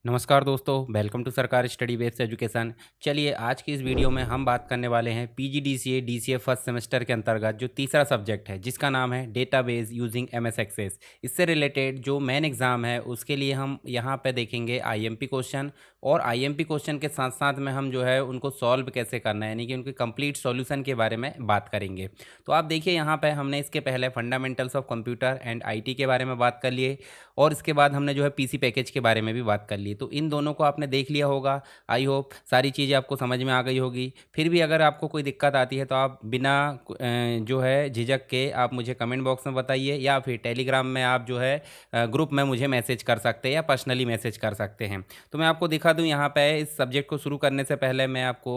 नमस्कार दोस्तों, welcome to सरकार स्टडी बेस्ड एजुकेशन। चलिए आज की इस वीडियो में हम बात करने वाले हैं पीजीडीसीए डीसीए फर्स्ट सेमेस्टर के अंतर्गत जो तीसरा सब्जेक्ट है जिसका नाम है डेटाबेस यूजिंग एमएस एक्सेस। इससे रिलेटेड जो मेन एग्ज़ाम है उसके लिए हम यहाँ पे देखेंगे आईएमपी क्वेश्चन, और आईएमपी क्वेश्चन के साथ साथ में हम जो है उनको सॉल्व कैसे करना है यानी कि उनके कंप्लीट सॉल्यूशन के बारे में बात करेंगे। तो आप देखिए यहाँ पे हमने इसके पहले fundamentals of computer and IT के बारे में बात कर लिए, और इसके बाद हमने जो है पीसी पैकेज के बारे में भी बात कर ली। तो इन दोनों को आपने देख लिया होगा। आई होप सारी चीज़ें आपको समझ में आ गई होगी। फिर भी अगर आपको कोई दिक्कत आती है तो आप बिना जो है झिझक के आप मुझे कमेंट बॉक्स में बताइए, या फिर टेलीग्राम में आप जो है ग्रुप में मुझे मैसेज कर सकते हैं या पर्सनली मैसेज कर सकते हैं। तो मैं आपको दिखा दूँ यहाँ पे इस सब्जेक्ट को शुरू करने से पहले मैं आपको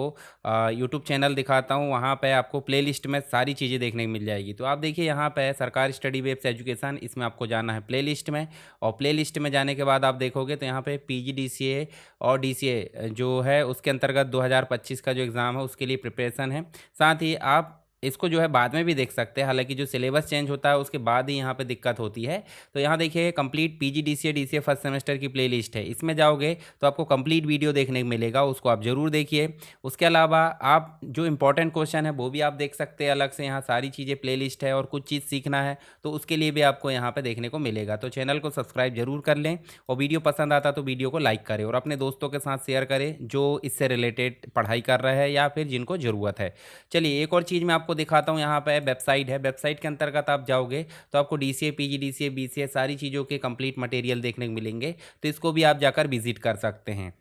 यूट्यूब चैनल दिखाता हूँ। वहाँ पे आपको प्लेलिस्ट में सारी चीज़ें देखने को मिल जाएगी। तो आप देखिए यहाँ पे सरकार स्टडी बेस्ड एजुकेशन, इसमें आपको जाना है प्लेलिस्ट में, और प्लेलिस्ट में जाने के बाद आप देखोगे तो यहाँ पे पीजीडीसीए और डीसीए जो है उसके अंतर्गत 2025 का जो एग्ज़ाम है उसके लिए प्रिपरेशन है। साथ ही आप इसको जो है बाद में भी देख सकते हैं, हालांकि जो सिलेबस चेंज होता है उसके बाद ही यहाँ पे दिक्कत होती है। तो यहाँ देखिए complete PGDCA DCA first semester की प्लेलिस्ट है, इसमें जाओगे तो आपको कंप्लीट वीडियो देखने को मिलेगा, उसको आप ज़रूर देखिए। उसके अलावा आप जो इंपॉर्टेंट क्वेश्चन है वो भी आप देख सकते हैं अलग से, यहाँ सारी चीज़ें प्लेलिस्ट है, और कुछ चीज़ सीखना है तो उसके लिए भी आपको यहाँ पे देखने को मिलेगा। तो चैनल को सब्सक्राइब जरूर कर लें, और वीडियो पसंद आता तो वीडियो को लाइक करें और अपने दोस्तों के साथ शेयर करें जो इससे रिलेटेड पढ़ाई कर रहे हैं या फिर जिनको ज़रूरत है। चलिए एक और चीज़ मैं आपको दिखाता हूँ। यहाँ पे वेबसाइट है, वेबसाइट के अंतर्गत आप जाओगे तो आपको डीसीए पीजीडीसीए बीसीए सारी चीज़ों के कंप्लीट मटेरियल देखने को मिलेंगे, तो इसको भी आप जाकर विजिट कर सकते हैं।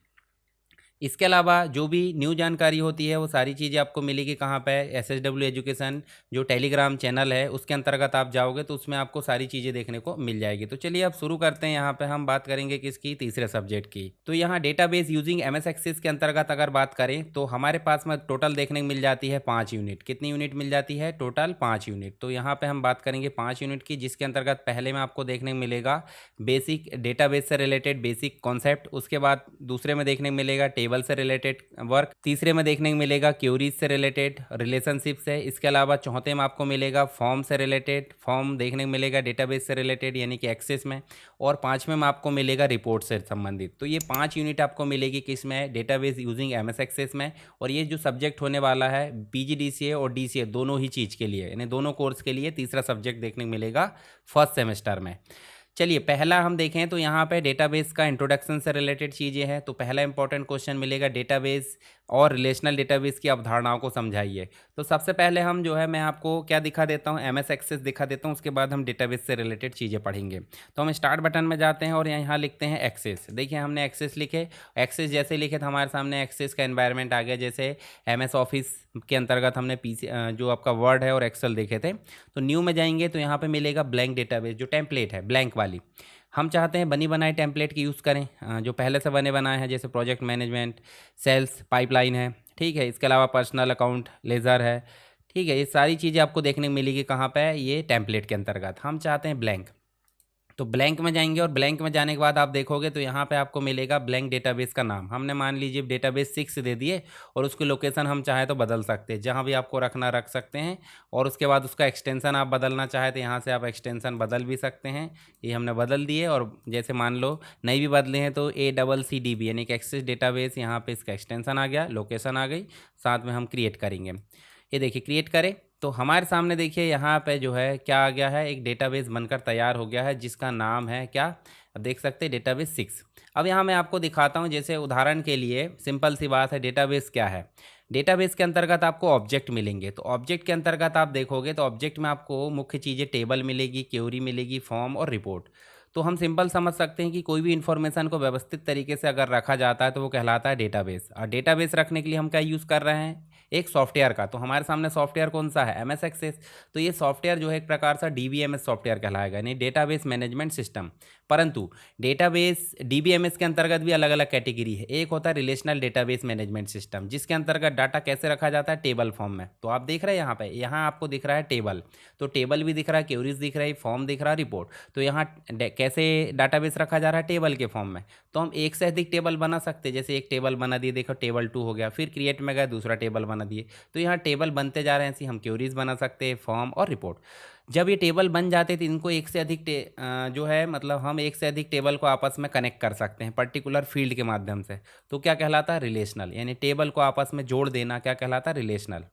इसके अलावा जो भी न्यू जानकारी होती है वो सारी चीज़ें आपको मिलेगी कहाँ पे, एसएसडब्ल्यू एजुकेशन जो टेलीग्राम चैनल है उसके अंतर्गत आप जाओगे तो उसमें आपको सारी चीज़ें देखने को मिल जाएगी। तो चलिए अब शुरू करते हैं। यहाँ पे हम बात करेंगे किसकी, तीसरे सब्जेक्ट की। तो यहाँ डेटाबेस यूजिंग एमएस एक्सेस के अंतर्गत अगर बात करें तो हमारे पास में टोटल देखने को मिल जाती है 5 यूनिट। कितनी यूनिट मिल जाती है? Total 5 unit. तो यहाँ पे हम बात करेंगे 5 यूनिट की, जिसके अंतर्गत पहले में आपको देखने को मिलेगा बेसिक डेटाबेस से रिलेटेड बेसिक कॉन्सेप्ट, उसके बाद दूसरे में देखने को मिलेगा टेबल से रिलेटेड वर्क, तीसरे में देखने को मिलेगा क्यूरीज से रिलेटेड रिलेशनशिप से, इसके अलावा चौथे में आपको मिलेगा फॉर्म से रिलेटेड, फॉर्म देखने को मिलेगा डेटाबेस से रिलेटेड यानी कि एक्सेस में, और पांचवें में आपको मिलेगा रिपोर्ट से संबंधित। तो ये 5 यूनिट आपको मिलेगी किस में, डेटाबेस यूजिंग एमएस एक्सेस में। और ये जो सब्जेक्ट होने वाला है पीजीडीसीए और डीसीए दोनों ही चीज़ के लिए यानी दोनों कोर्स के लिए तीसरा सब्जेक्ट देखने को मिलेगा फर्स्ट सेमेस्टर में। चलिए पहला हम देखें तो यहाँ पे डेटाबेस का इंट्रोडक्शन से रिलेटेड चीज़ें हैं। तो पहला इंपॉर्टेंट क्वेश्चन मिलेगा डेटाबेस और रिलेशनल डेटाबेस की अवधारणाओं को समझाइए। तो सबसे पहले हम जो है मैं आपको क्या दिखा देता हूँ, एमएस एक्सेस दिखा देता हूँ, उसके बाद हम डेटाबेस से रिलेटेड चीज़ें पढ़ेंगे। तो हम स्टार्ट बटन में जाते हैं और यहाँ लिखते हैं एक्सेस। देखिए हमने एक्सेस लिखे, एक्सेस जैसे लिखे तो हमारे सामने एक्सेस का एनवायरनमेंट आ गया। जैसे एमएस ऑफिस के अंतर्गत हमने पीसी जो आपका वर्ड है और एक्सेल देखे थे। तो न्यू में जाएंगे तो यहाँ पे मिलेगा ब्लैंक डेटाबेस, जो टेम्पलेट है ब्लैंक वाली। हम चाहते हैं बनी बनाई टेम्पलेट की यूज़ करें, जो पहले से बने बनाए हैं, जैसे प्रोजेक्ट मैनेजमेंट, सेल्स पाइपलाइन है, ठीक है। इसके अलावा पर्सनल अकाउंट लेज़र है, ठीक है। ये सारी चीज़ें आपको देखने को मिलेगी कहाँ पे, ये टेम्पलेट के अंतर्गत। हम चाहते हैं ब्लैंक, तो ब्लैंक में जाएंगे, और ब्लैंक में जाने के बाद आप देखोगे तो यहाँ पे आपको मिलेगा ब्लैंक डेटाबेस का नाम। हमने मान लीजिए डेटाबेस 6 दे दिए, और उसकी लोकेशन हम चाहें तो बदल सकते हैं, जहाँ भी आपको रखना रख सकते हैं। और उसके बाद उसका एक्सटेंसन आप बदलना चाहे तो यहाँ से आप एक्सटेंसन बदल भी सकते हैं। ये हमने बदल दिए, और जैसे मान लो नहीं भी बदले हैं तो ACCDB यानी कि एक्सेस डेटाबेस, यहाँ पर इसका एक्सटेंसन आ गया, लोकेशन आ गई, साथ में हम क्रिएट करेंगे। ये देखिए क्रिएट करें तो हमारे सामने देखिए यहाँ पे जो है क्या आ गया है, एक डेटाबेस बनकर तैयार हो गया है जिसका नाम है क्या, अब देख सकते हैं डेटाबेस 6। अब यहाँ मैं आपको दिखाता हूँ, जैसे उदाहरण के लिए सिंपल सी बात है, डेटाबेस क्या है। डेटाबेस के अंतर्गत आपको ऑब्जेक्ट मिलेंगे, तो ऑब्जेक्ट के अंतर्गत आप देखोगे तो ऑब्जेक्ट में आपको मुख्य चीज़ें टेबल मिलेगी, क्वेरी मिलेगी, फॉर्म और रिपोर्ट। तो हम सिंपल समझ सकते हैं कि कोई भी इन्फॉर्मेशन को व्यवस्थित तरीके से अगर रखा जाता है तो वो कहलाता है डेटाबेस। और डेटाबेस रखने के लिए हम क्या यूज़ कर रहे हैं, एक सॉफ्टवेयर का। तो हमारे सामने सॉफ्टवेयर कौन सा है, एमएस एक्सेस। तो ये सॉफ्टवेयर जो है एक प्रकार से डीबीएमएस सॉफ्टवेयर कहलाएगा, यानी डेटाबेस मैनेजमेंट सिस्टम। परंतु डेटाबेस डीबीएमएस के अंतर्गत भी अलग अलग कैटेगरी है। एक होता है रिलेशनल डेटाबेस मैनेजमेंट सिस्टम, जिसके अंतर्गत डाटा कैसे रखा जाता है, टेबल फॉर्म में। तो आप देख रहे हैं यहाँ पे, यहाँ आपको दिख रहा है टेबल, तो टेबल भी दिख रहा है, क्वेरीज दिख रही है, फॉर्म दिख रहा है, रिपोर्ट। तो यहाँ कैसे डाटाबेस रखा जा रहा है, टेबल के फॉर्म में। तो हम एक से अधिक टेबल बना सकते हैं, जैसे एक टेबल बना दिए, देखो टेबल 2 हो गया, फिर क्रिएट में गए दूसरा टेबल बना दिए। तो यहाँ टेबल बनते जा रहे हैं, ऐसे हम क्वेरीज बना सकते हैं, फॉर्म और रिपोर्ट। जब ये टेबल बन जाते तो इनको एक से अधिक जो है मतलब हम एक से अधिक टेबल को आपस में कनेक्ट कर सकते हैं पर्टिकुलर फील्ड के माध्यम से। तो क्या कहलाता है? रिलेशनल। यानी टेबल को आपस में जोड़ देना क्या कहलाता है? रिलेशनल।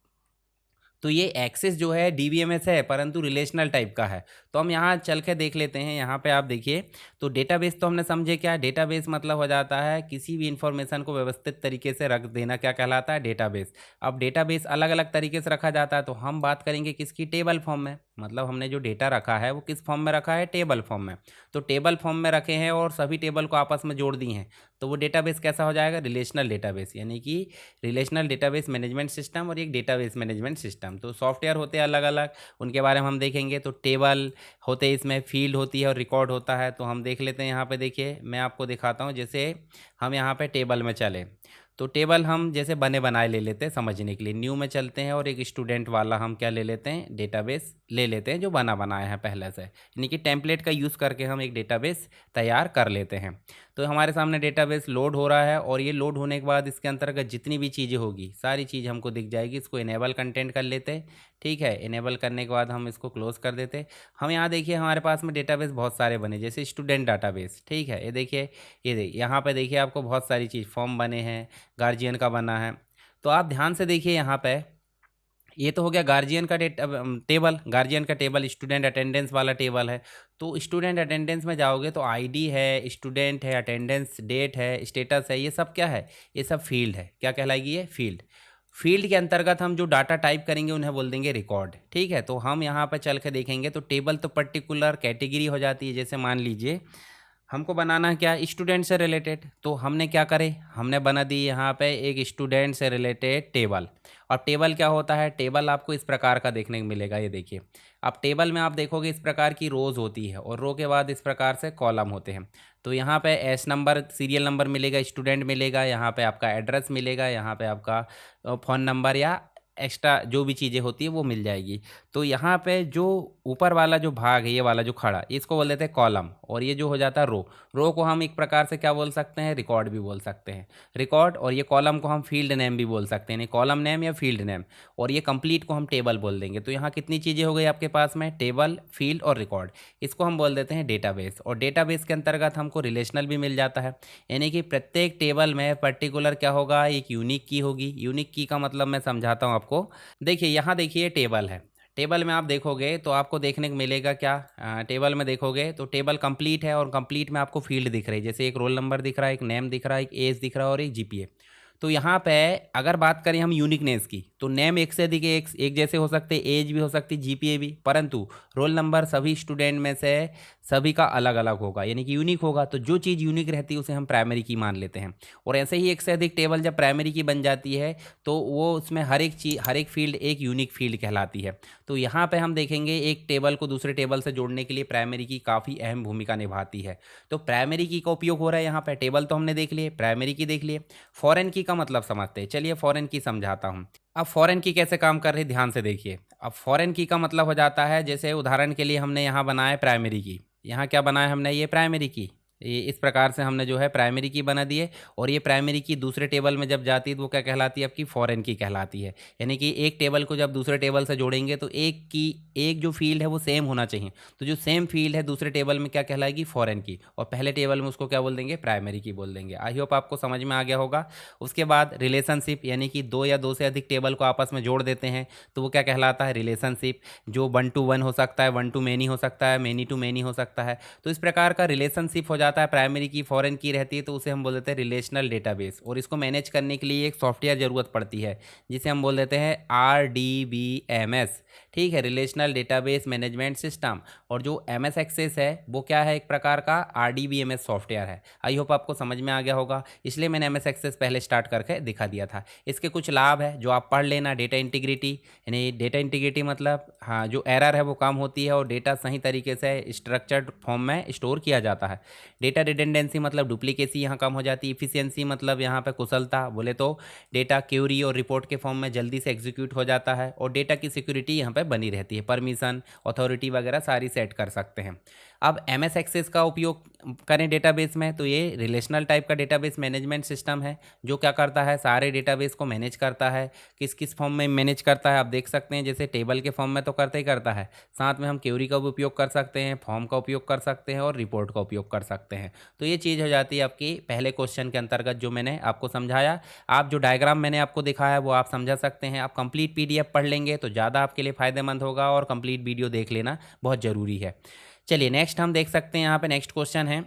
तो ये एक्सेस जो है डीबीएमएस है परंतु रिलेशनल टाइप का है। तो हम यहाँ चल के देख लेते हैं। यहाँ पे आप देखिए, तो डेटाबेस तो हमने समझे क्या। डेटाबेस मतलब हो जाता है किसी भी इंफॉर्मेशन को व्यवस्थित तरीके से रख देना, क्या कहलाता है? डेटाबेस। अब डेटाबेस अलग अलग तरीके से रखा जाता है, तो हम बात करेंगे किसकी? टेबल फॉर्म में। मतलब हमने जो डेटा रखा है वो किस फॉर्म में रखा है? टेबल फॉर्म में। तो टेबल फॉर्म में रखे हैं और सभी टेबल को आपस में जोड़ दी हैं, तो वो डेटाबेस कैसा हो जाएगा? Relational database. यानी कि रिलेशनल डेटाबेस मैनेजमेंट सिस्टम और एक डेटाबेस मैनेजमेंट सिस्टम। तो सॉफ्टवेयर होते हैं अलग अलग, उनके बारे में हम देखेंगे। तो टेबल होते हैं, इसमें फील्ड होती है और रिकॉर्ड होता है। तो हम देख लेते हैं। यहाँ पे देखिए, मैं आपको दिखाता हूँ। जैसे हम यहाँ पे टेबल में चले, तो टेबल हम जैसे बने बनाए ले लेते हैं समझने के लिए। न्यू में चलते हैं और एक स्टूडेंट वाला हम क्या ले लेते हैं? डेटाबेस ले लेते हैं जो बना बनाया है पहले से। यानी कि टेम्पलेट का यूज़ करके हम एक डेटाबेस तैयार कर लेते हैं। तो हमारे सामने डेटाबेस लोड हो रहा है और ये लोड होने के बाद इसके अंतर्गत जितनी भी चीज़ें होगी सारी चीज़ हमको दिख जाएगी। इसको इनेबल कंटेंट कर लेते हैं। ठीक है, इनेबल करने के बाद हम इसको क्लोज कर देते हैं। हम यहाँ देखिए हमारे पास में डेटाबेस बहुत सारे बने, जैसे स्टूडेंट डाटाबेस। ठीक है, ये देखिए, ये देखिए यहाँ पे देखिए आपको बहुत सारी चीज़ फॉर्म बने हैं, गार्जियन का बना है। तो आप ध्यान से देखिए यहाँ पे, ये तो हो गया गार्जियन का टेबल। गार्जियन का टेबल स्टूडेंट अटेंडेंस वाला टेबल है। तो स्टूडेंट अटेंडेंस में जाओगे तो आईडी है, स्टूडेंट है, अटेंडेंस डेट है, स्टेटस है, ये सब क्या है? ये सब फील्ड है। क्या कहलाएगी? ये फील्ड। फील्ड के अंतर्गत हम जो डाटा टाइप करेंगे उन्हें बोल देंगे रिकॉर्ड। ठीक है, तो हम यहाँ पर चल के देखेंगे तो टेबल तो पर्टिकुलर कैटेगरी हो जाती है। जैसे मान लीजिए हमको बनाना है क्या? स्टूडेंट से रिलेटेड। तो हमने क्या करे? हमने बना दी यहाँ पे एक स्टूडेंट से रिलेटेड टेबल। और टेबल क्या होता है? टेबल आपको इस प्रकार का देखने को मिलेगा। ये देखिए, अब टेबल में आप देखोगे इस प्रकार की रोज़ होती है और रो के बाद इस प्रकार से कॉलम होते हैं। तो यहाँ पे एस नंबर, सीरियल नंबर मिलेगा, स्टूडेंट मिलेगा, यहाँ पे आपका एड्रेस मिलेगा, यहाँ पे आपका फ़ोन नंबर या एक्स्ट्रा जो भी चीज़ें होती है वो मिल जाएगी। तो यहाँ पे जो ऊपर वाला जो भाग है, ये वाला जो खड़ा, इसको बोल देते हैं कॉलम। और ये जो हो जाता है रो, रो को हम एक प्रकार से क्या बोल सकते हैं? रिकॉर्ड भी बोल सकते हैं। रिकॉर्ड। और ये कॉलम को हम फील्ड नेम भी बोल सकते हैं, कॉलम नेम या फील्ड नेम। और ये कंप्लीट को हम टेबल बोल देंगे। तो यहाँ कितनी चीज़ें हो गई आपके पास में? टेबल, फील्ड और रिकॉर्ड। इसको हम बोल देते हैं डेटाबेस। और डेटाबेस के अंतर्गत हमको रिलेशनल भी मिल जाता है। यानी कि प्रत्येक टेबल में पर्टिकुलर क्या होगा? एक यूनिक की होगी। यूनिक की का मतलब मैं समझाता हूँ आपको। देखिए यहाँ देखिए टेबल है। टेबल में आप देखोगे तो आपको देखने को मिलेगा क्या? टेबल में देखोगे तो टेबल कंप्लीट है और कंप्लीट में आपको फील्ड दिख रही है। जैसे एक रोल नंबर दिख रहा है, एक नेम दिख रहा है, एक एज दिख रहा है और एक जीपीए। तो यहाँ पे अगर बात करें हम यूनिकनेस की, तो नेम एक से अधिक एक जैसे हो सकते, एज भी हो सकती, जीपीए भी, परंतु रोल नंबर सभी स्टूडेंट में से सभी का अलग अलग होगा, यानी कि यूनिक होगा। तो जो चीज़ यूनिक रहती है उसे हम प्राइमरी की मान लेते हैं। और ऐसे ही एक से अधिक टेबल जब प्राइमरी की बन जाती है तो वो उसमें हर एक चीज़, हर एक फील्ड एक यूनिक फील्ड कहलाती है। तो यहाँ पे हम देखेंगे एक टेबल को दूसरे टेबल से जोड़ने के लिए प्राइमरी की काफ़ी अहम भूमिका निभाती है। तो प्राइमरी की का उपयोग हो रहा है यहाँ पे। टेबल तो हमने देख लिए, प्राइमरी की देख लिए। फॉरेन की का मतलब समझते हैं। चलिए फॉरेन की समझाता हूँ। अब फॉरेन की कैसे काम कर रही है, ध्यान से देखिए। अब फॉरेन की का मतलब हो जाता है, जैसे उदाहरण के लिए हमने यहाँ बनाया प्राइमरी की। यहाँ क्या बनाया हमने? ये प्राइमरी की। ये इस प्रकार से हमने जो है प्राइमरी की बना दिए। और ये प्राइमरी की दूसरे टेबल में जब जाती है तो वो क्या कहलाती है? आपकी फॉरेन की कहलाती है। यानी कि एक टेबल को जब दूसरे टेबल से जोड़ेंगे तो एक जो फील्ड है वो सेम होना चाहिए। तो जो सेम फील्ड है दूसरे टेबल में क्या कहलाएगी? फॉरेन की। और पहले टेबल में उसको क्या बोल देंगे? प्राइमरी की बोल देंगे। आई होप आपको समझ में आ गया होगा। उसके बाद रिलेशनशिप, यानी कि दो या दो से अधिक टेबल को आपस में जोड़ देते हैं तो वो क्या कहलाता है? रिलेशनशिप। जो 1 to 1 हो सकता है, 1 to many हो सकता है, many to many हो सकता है। तो इस प्रकार का रिलेशनशिप हो जाता है। प्राइमरी की फॉरेन की रहती है तो उसे हम बोल देते हैं रिलेशनल डेटाबेस। और इसको मैनेज करने के लिए एक सॉफ्टवेयर ज़रूरत पड़ती है जिसे हम बोल देते हैं RDBMS। ठीक है, रिलेशनल डेटाबेस मैनेजमेंट सिस्टम। और जो MS एक्सेस है वो क्या है? एक प्रकार का RDBMS सॉफ्टवेयर है। आई होप आपको समझ में आ गया होगा, इसलिए मैंने MS एक्सेस पहले स्टार्ट करके दिखा दिया था। इसके कुछ लाभ है जो आप पढ़ लेना। डेटा इंटीग्रिटी, यानी डेटा इंटीग्रिटी मतलब हाँ, जो एरर है वो कम होती है और डेटा सही तरीके से स्ट्रक्चर्ड फॉर्म में स्टोर किया जाता है। डेटा रिडंडेंसी मतलब डुप्लीकेसी यहाँ कम हो जाती है। इफिशियंसी मतलब यहाँ पे कुशलता बोले तो डेटा क्यूरी और रिपोर्ट के फॉर्म में जल्दी से एग्जीक्यूट हो जाता है। और डेटा की सिक्योरिटी यहाँ पे बनी रहती है। परमिशन, अथॉरिटी वगैरह सारी सेट कर सकते हैं। अब एमएस एक्सेस का उपयोग करें डेटाबेस में, तो ये रिलेशनल टाइप का डेटाबेस मैनेजमेंट सिस्टम है जो क्या करता है, सारे डेटाबेस को मैनेज करता है। किस किस फॉर्म में मैनेज करता है आप देख सकते हैं, जैसे टेबल के फॉर्म में तो करता ही करता है, साथ में हम क्वेरी का भी उपयोग कर सकते हैं, फॉर्म का उपयोग कर सकते हैं और रिपोर्ट का उपयोग कर सकते हैं। तो ये चीज़ हो जाती है आपकी पहले क्वेश्चन के अंतर्गत जो मैंने आपको समझाया। आप जो डायग्राम मैंने आपको दिखाया वो आप समझा सकते हैं। आप कंप्लीट पीडीएफ पढ़ लेंगे तो ज़्यादा आपके लिए फ़ायदेमंद होगा और कंप्लीट वीडियो देख लेना बहुत ज़रूरी है। चलिए नेक्स्ट हम देख सकते हैं, यहाँ पे नेक्स्ट क्वेश्चन है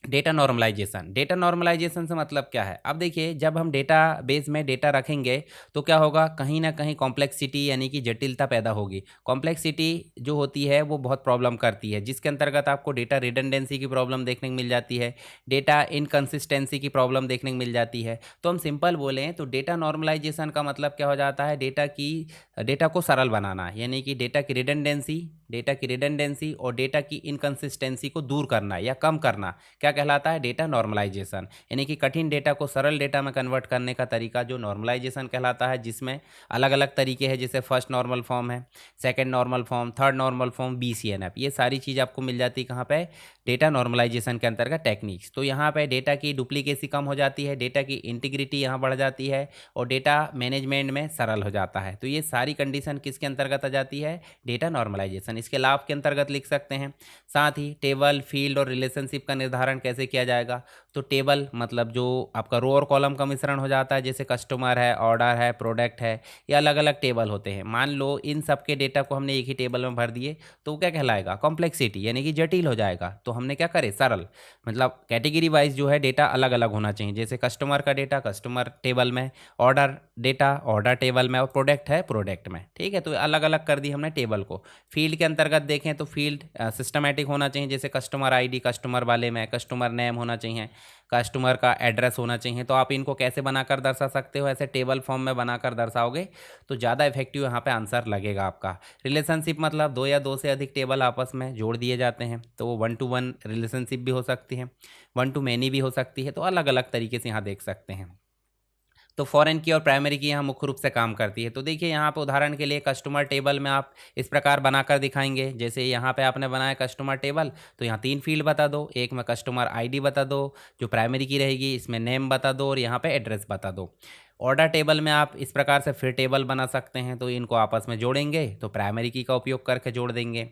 डेटा नॉर्मलाइजेशन। डेटा नॉर्मलाइजेशन से मतलब क्या है? अब देखिए, जब हम डेटा बेस में डेटा रखेंगे तो क्या होगा, कहीं ना कहीं कॉम्प्लेक्सिटी यानी कि जटिलता पैदा होगी। कॉम्प्लेक्सिटी जो होती है वो बहुत प्रॉब्लम करती है, जिसके अंतर्गत आपको डेटा रिडंडेंसी की प्रॉब्लम देखने को मिल जाती है, डेटा इनकन्सिस्टेंसी की प्रॉब्लम देखने को मिल जाती है। तो हम सिंपल बोलें तो डेटा नॉर्मलाइजेशन का मतलब क्या हो जाता है, डेटा को सरल बनाना, यानी कि डेटा की रिडंडेंसी और डेटा की इनकन्सिस्टेंसी को दूर करना या कम करना क्या कहलाता है, डेटा नॉर्मलाइजेशन। यानी कि कठिन डेटा को सरल डेटा में कन्वर्ट करने का तरीका जो नॉर्मलाइजेशन कहलाता है, जिसमें अलग अलग तरीके हैं, जैसे फर्स्ट नॉर्मल फॉर्म है, second normal form, third normal form, BCNF, ये सारी चीज़ आपको मिल जाती है कहाँ पे, डेटा नॉर्मलाइजेशन के अंतर्गत टेक्निक्स। तो यहाँ पे डेटा की डुप्लीकेसी कम हो जाती है, डेटा की इंटीग्रिटी यहाँ बढ़ जाती है और डेटा मैनेजमेंट में सरल हो जाता है। तो ये सारी कंडीशन किसके अंतर्गत आ जाती है, डेटा नॉर्मलाइजेशन। इसके लाभ के अंतर्गत लिख सकते हैं। साथ ही टेबल, फील्ड और रिलेशनशिप का निर्धारण कैसे किया जाएगा, तो टेबल मतलब जो आपका रो और कॉलम का मिश्रण हो जाता है, जैसे कस्टमर है, ऑर्डर है, प्रोडक्ट है, ये अलग अलग टेबल होते हैं। मान लो इन सब के डेटा को हमने एक ही टेबल में भर दिए तो क्या कहलाएगा, कॉम्प्लेक्सिटी, यानी कि जटिल हो जाएगा। तो हमने क्या करे, सरल, मतलब कैटेगरी वाइज जो है डेटा अलग अलग होना चाहिए, जैसे कस्टमर का डेटा कस्टमर टेबल में, ऑर्डर डेटा ऑर्डर टेबल में और प्रोडक्ट है प्रोडक्ट में। ठीक है, तो अलग अलग कर दी हमने टेबल को। फील्ड के अंतर्गत देखें तो फील्ड सिस्टमेटिक होना चाहिए, जैसे कस्टमर आईडी कस्टमर वाले में, कस्टमर नेम होना चाहिए, कस्टमर का एड्रेस होना चाहिए। तो आप इनको कैसे बनाकर दर्शा सकते हो, ऐसे टेबल फॉर्म में बनाकर दर्शाओगे तो ज़्यादा इफेक्टिव यहाँ पे आंसर लगेगा आपका। रिलेशनशिप मतलब दो या दो से अधिक टेबल आपस में जोड़ दिए जाते हैं, तो वो 1 to 1 रिलेशनशिप भी हो सकती है, 1 to many भी हो सकती है। तो अलग अलग तरीके से यहाँ देख सकते हैं। तो फॉरेन की और प्राइमरी की यहाँ मुख्य रूप से काम करती है। तो देखिए यहाँ पे उदाहरण के लिए कस्टमर टेबल में आप इस प्रकार बनाकर दिखाएंगे, जैसे यहाँ पे आपने बनाया कस्टमर टेबल, तो यहाँ 3 फील्ड बता दो, एक में कस्टमर आईडी बता दो जो प्राइमरी की रहेगी, इसमें नेम बता दो और यहाँ पे एड्रेस बता दो। ऑर्डर टेबल में आप इस प्रकार से फिर टेबल बना सकते हैं, तो इनको आपस में जोड़ेंगे तो प्राइमरी की का उपयोग करके जोड़ देंगे।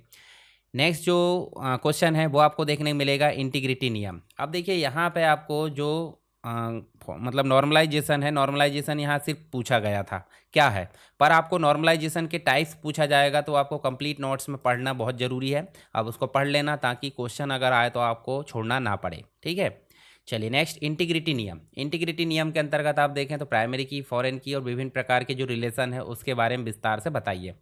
नेक्स्ट जो क्वेश्चन है वो आपको देखने को मिलेगा इंटीग्रिटी नियम। अब देखिए यहाँ पे आपको जो मतलब नॉर्मलाइजेशन है, नॉर्मलाइजेशन यहाँ सिर्फ पूछा गया था क्या है, पर आपको नॉर्मलाइजेशन के टाइप्स पूछा जाएगा तो आपको कंप्लीट नोट्स में पढ़ना बहुत ज़रूरी है। आप उसको पढ़ लेना ताकि क्वेश्चन अगर आए तो आपको छोड़ना ना पड़े। ठीक है, चलिए नेक्स्ट इंटीग्रिटी नियम। इंटीग्रिटी नियम के अंतर्गत आप देखें तो प्राइमरी की, फॉरेन की और विभिन्न प्रकार के जो रिलेशन है उसके बारे में विस्तार से बताइए।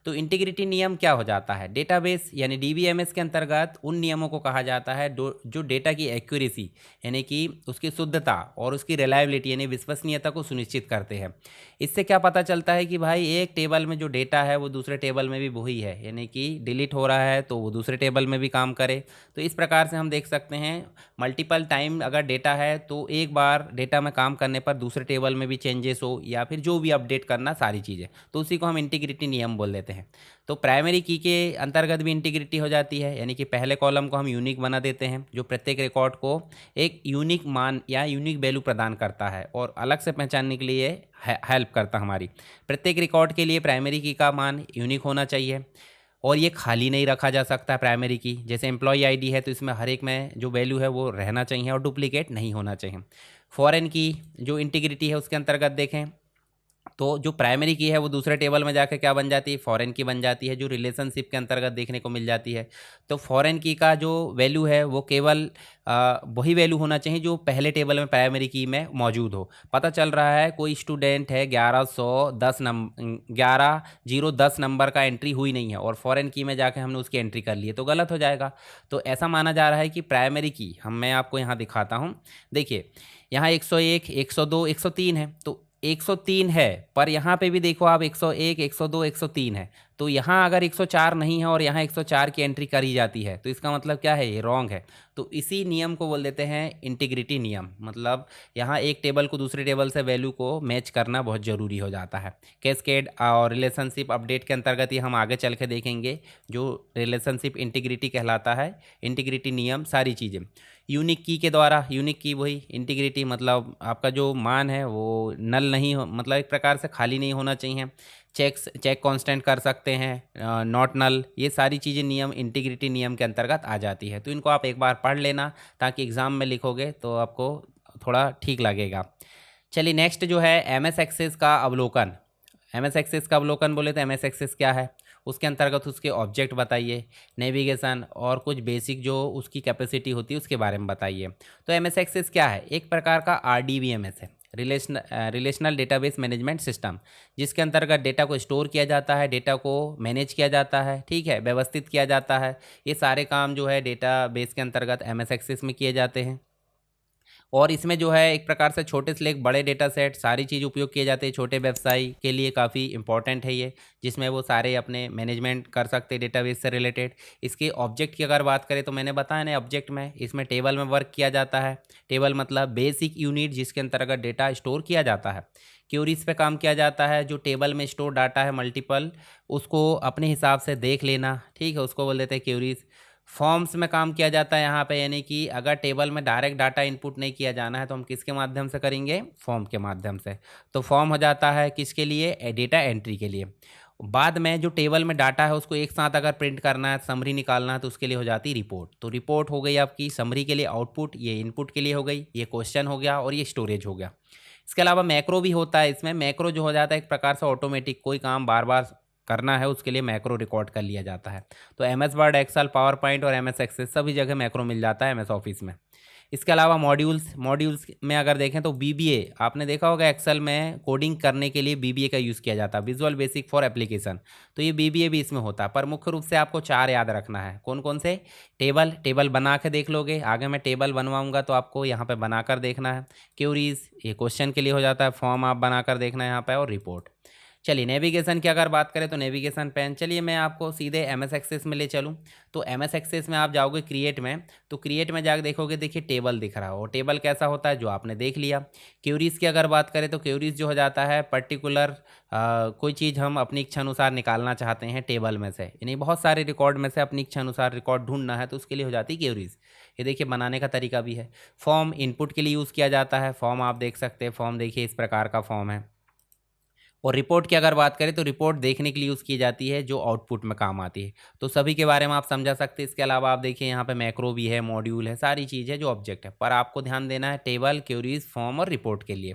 तो इंटीग्रिटी नियम क्या हो जाता है, डेटाबेस यानी DBMS के अंतर्गत उन नियमों को कहा जाता है जो डेटा की एक्यूरेसी यानी कि उसकी शुद्धता और उसकी रिलायबिलिटी यानी विश्वसनीयता को सुनिश्चित करते हैं। इससे क्या पता चलता है कि भाई एक टेबल में जो डेटा है वो दूसरे टेबल में भी वही है, यानी कि डिलीट हो रहा है तो वो दूसरे टेबल में भी काम करे। तो इस प्रकार से हम देख सकते हैं मल्टीपल टाइम अगर डेटा है तो एक बार डेटा में काम करने पर दूसरे टेबल में भी चेंजेस हो या फिर जो भी अपडेट करना सारी चीज़ें, तो उसी को हम इंटीग्रिटी नियम बोल देते हैं। तो प्राइमरी की के अंतर्गत भी इंटीग्रिटी हो जाती है, यानी कि पहले कॉलम को हम यूनिक बना देते हैं जो प्रत्येक रिकॉर्ड को एक यूनिक मान या यूनिक वैल्यू प्रदान करता है और अलग से पहचानने के लिए हेल्प करता हमारी। प्रत्येक रिकॉर्ड के लिए प्राइमरी की का मान यूनिक होना चाहिए और ये खाली नहीं रखा जा सकता प्राइमरी की। जैसे एम्प्लॉय आईडी है तो इसमें हर एक में जो वैल्यू है वो रहना चाहिए और डुप्लीकेट नहीं होना चाहिए। फॉरेन की जो इंटीग्रिटी है उसके अंतर्गत देखें तो जो प्राइमरी की है वो दूसरे टेबल में जाकर क्या बन जाती है, फॉरेन की बन जाती है, जो रिलेशनशिप के अंतर्गत देखने को मिल जाती है। तो फॉरेन की का जो वैल्यू है वो केवल वही वैल्यू होना चाहिए जो पहले टेबल में प्राइमरी की में मौजूद हो। पता चल रहा है कोई स्टूडेंट है 1110 नंबर का एंट्री हुई नहीं है और फॉरेन की में जाके हमने उसकी एंट्री कर ली है तो गलत हो जाएगा। तो ऐसा माना जा रहा है कि प्राइमरी की मैं आपको यहाँ दिखाता हूँ। देखिए यहाँ 101, 102, 103 है, तो 103 है पर यहाँ पे भी देखो आप 101, 102, 103 है, तो यहाँ अगर 104 नहीं है और यहाँ 104 की एंट्री करी जाती है तो इसका मतलब क्या है, ये रॉन्ग है। तो इसी नियम को बोल देते हैं इंटीग्रिटी नियम। मतलब यहाँ एक टेबल को दूसरे टेबल से वैल्यू को मैच करना बहुत ज़रूरी हो जाता है। कैस्केड और रिलेशनशिप अपडेट के अंतर्गत ये हम आगे चल के देखेंगे, जो रिलेशनशिप इंटीग्रिटी कहलाता है, इंटीग्रिटी नियम सारी चीज़ें। यूनिक की के द्वारा, यूनिक की वही इंटीग्रिटी, मतलब आपका जो मान है वो नल नहीं हो, मतलब एक प्रकार से खाली नहीं होना चाहिए। चेक कांस्टेंट कर सकते हैं, नॉट नल, ये सारी चीज़ें नियम इंटीग्रिटी नियम के अंतर्गत आ जाती है। तो इनको आप एक बार पढ़ लेना ताकि एग्ज़ाम में लिखोगे तो आपको थोड़ा ठीक लगेगा। चलिए नेक्स्ट जो है एम एस एक्सेस का अवलोकन। एम एस एक्सेस का अवलोकन बोले तो एम एस एक्सेस क्या है, उसके अंतर्गत उसके ऑब्जेक्ट बताइए, नेविगेशन और कुछ बेसिक जो उसकी कैपेसिटी होती है उसके बारे में बताइए। तो एम एस एक्सेस क्या है, एक प्रकार का RDBMS है, रिलेशनल डेटाबेस मैनेजमेंट सिस्टम, जिसके अंतर्गत डेटा को स्टोर किया जाता है, डेटा को मैनेज किया जाता है, ठीक है, व्यवस्थित किया जाता है। ये सारे काम जो है डेटाबेस के अंतर्गत एम एस एक्सेस में किए जाते हैं। और इसमें जो है एक प्रकार से छोटे से लेकर बड़े डेटा सेट सारी चीज़ उपयोग किए जाते हैं। छोटे व्यवसाय के लिए काफ़ी इंपॉर्टेंट है ये, जिसमें वो सारे अपने मैनेजमेंट कर सकते हैं डेटाबेस से रिलेटेड। इसके ऑब्जेक्ट की अगर बात करें तो मैंने बताया ना, ऑब्जेक्ट में इसमें टेबल में वर्क किया जाता है। टेबल मतलब बेसिक यूनिट जिसके अंतर्गत डेटा स्टोर किया जाता है। क्यूरीज पे काम किया जाता है, जो टेबल में स्टोर डाटा है मल्टीपल, उसको अपने हिसाब से देख लेना, ठीक है, उसको बोल देते हैं क्यूरीज। फॉर्म्स में काम किया जाता है यहाँ पे, यानी कि अगर टेबल में डायरेक्ट डाटा इनपुट नहीं किया जाना है तो हम किसके माध्यम से करेंगे, फॉर्म के माध्यम से। तो फॉर्म हो जाता है किसके लिए, डेटा एंट्री के लिए। बाद में जो टेबल में डाटा है उसको एक साथ अगर प्रिंट करना है, समरी निकालना है, तो उसके लिए हो जाती है रिपोर्ट। तो रिपोर्ट हो गई आपकी समरी के लिए आउटपुट, ये इनपुट के लिए हो गई, ये क्वेश्चन हो गया और ये स्टोरेज हो गया। इसके अलावा मैक्रो भी होता है इसमें। मैक्रो जो हो जाता है एक प्रकार से ऑटोमेटिक, कोई काम बार बार करना है उसके लिए मैक्रो रिकॉर्ड कर लिया जाता है। तो M S Word, Excel, PowerPoint और एम एस एक्सेस सभी जगह मैक्रो मिल जाता है एम एस ऑफिस में। इसके अलावा मॉड्यूल्स में अगर देखें तो BBA, आपने देखा होगा एक्सेल में कोडिंग करने के लिए BBA का यूज़ किया जाता है, विजुअल बेसिक फॉर एप्लीकेशन। तो ये BBA भी इसमें होता है, पर मुख्य रूप से आपको 4 याद रखना है। कौन कौन से, टेबल बना के देख लोगे, आगे मैं टेबल बनवाऊंगा तो आपको यहाँ पे बनाकर देखना है। क्यूरीज, ये क्वेश्चन के लिए हो जाता है, फॉर्म आप बनाकर देखना है यहाँ पे, और रिपोर्ट। चलिए नेविगेशन की अगर बात करें तो नेविगेशन पेन, चलिए मैं आपको सीधे एम एस एक्सेस में ले चलूँ। तो एम एस एक्सेस में आप जाओगे क्रिएट में, तो क्रिएट में जाकर देखोगे, देखिए टेबल दिख रहा हो। टेबल कैसा होता है, जो आपने देख लिया। क्यूरीज की अगर बात करें तो क्यूरीज जो हो जाता है पर्टिकुलर कोई चीज़ हम अपनी इच्छा अनुसार निकालना चाहते हैं टेबल में से, यानी बहुत सारे रिकॉर्ड में से अपनी इच्छा अनुसार रिकॉर्ड ढूंढना है, तो उसके लिए हो जाती है क्यूरीज। ये देखिए बनाने का तरीका भी है। फॉर्म इनपुट के लिए यूज़ किया जाता है, फॉर्म आप देख सकते हैं, फॉर्म देखिए इस प्रकार का फॉर्म है। और रिपोर्ट की अगर बात करें तो रिपोर्ट देखने के लिए यूज़ की जाती है, जो आउटपुट में काम आती है। तो सभी के बारे में आप समझा सकते हैं। इसके अलावा आप देखिए यहाँ पे मैक्रो भी है, मॉड्यूल है, सारी चीज़ है जो ऑब्जेक्ट है, पर आपको ध्यान देना है टेबल, क्यूरीज, फॉर्म और रिपोर्ट के लिए।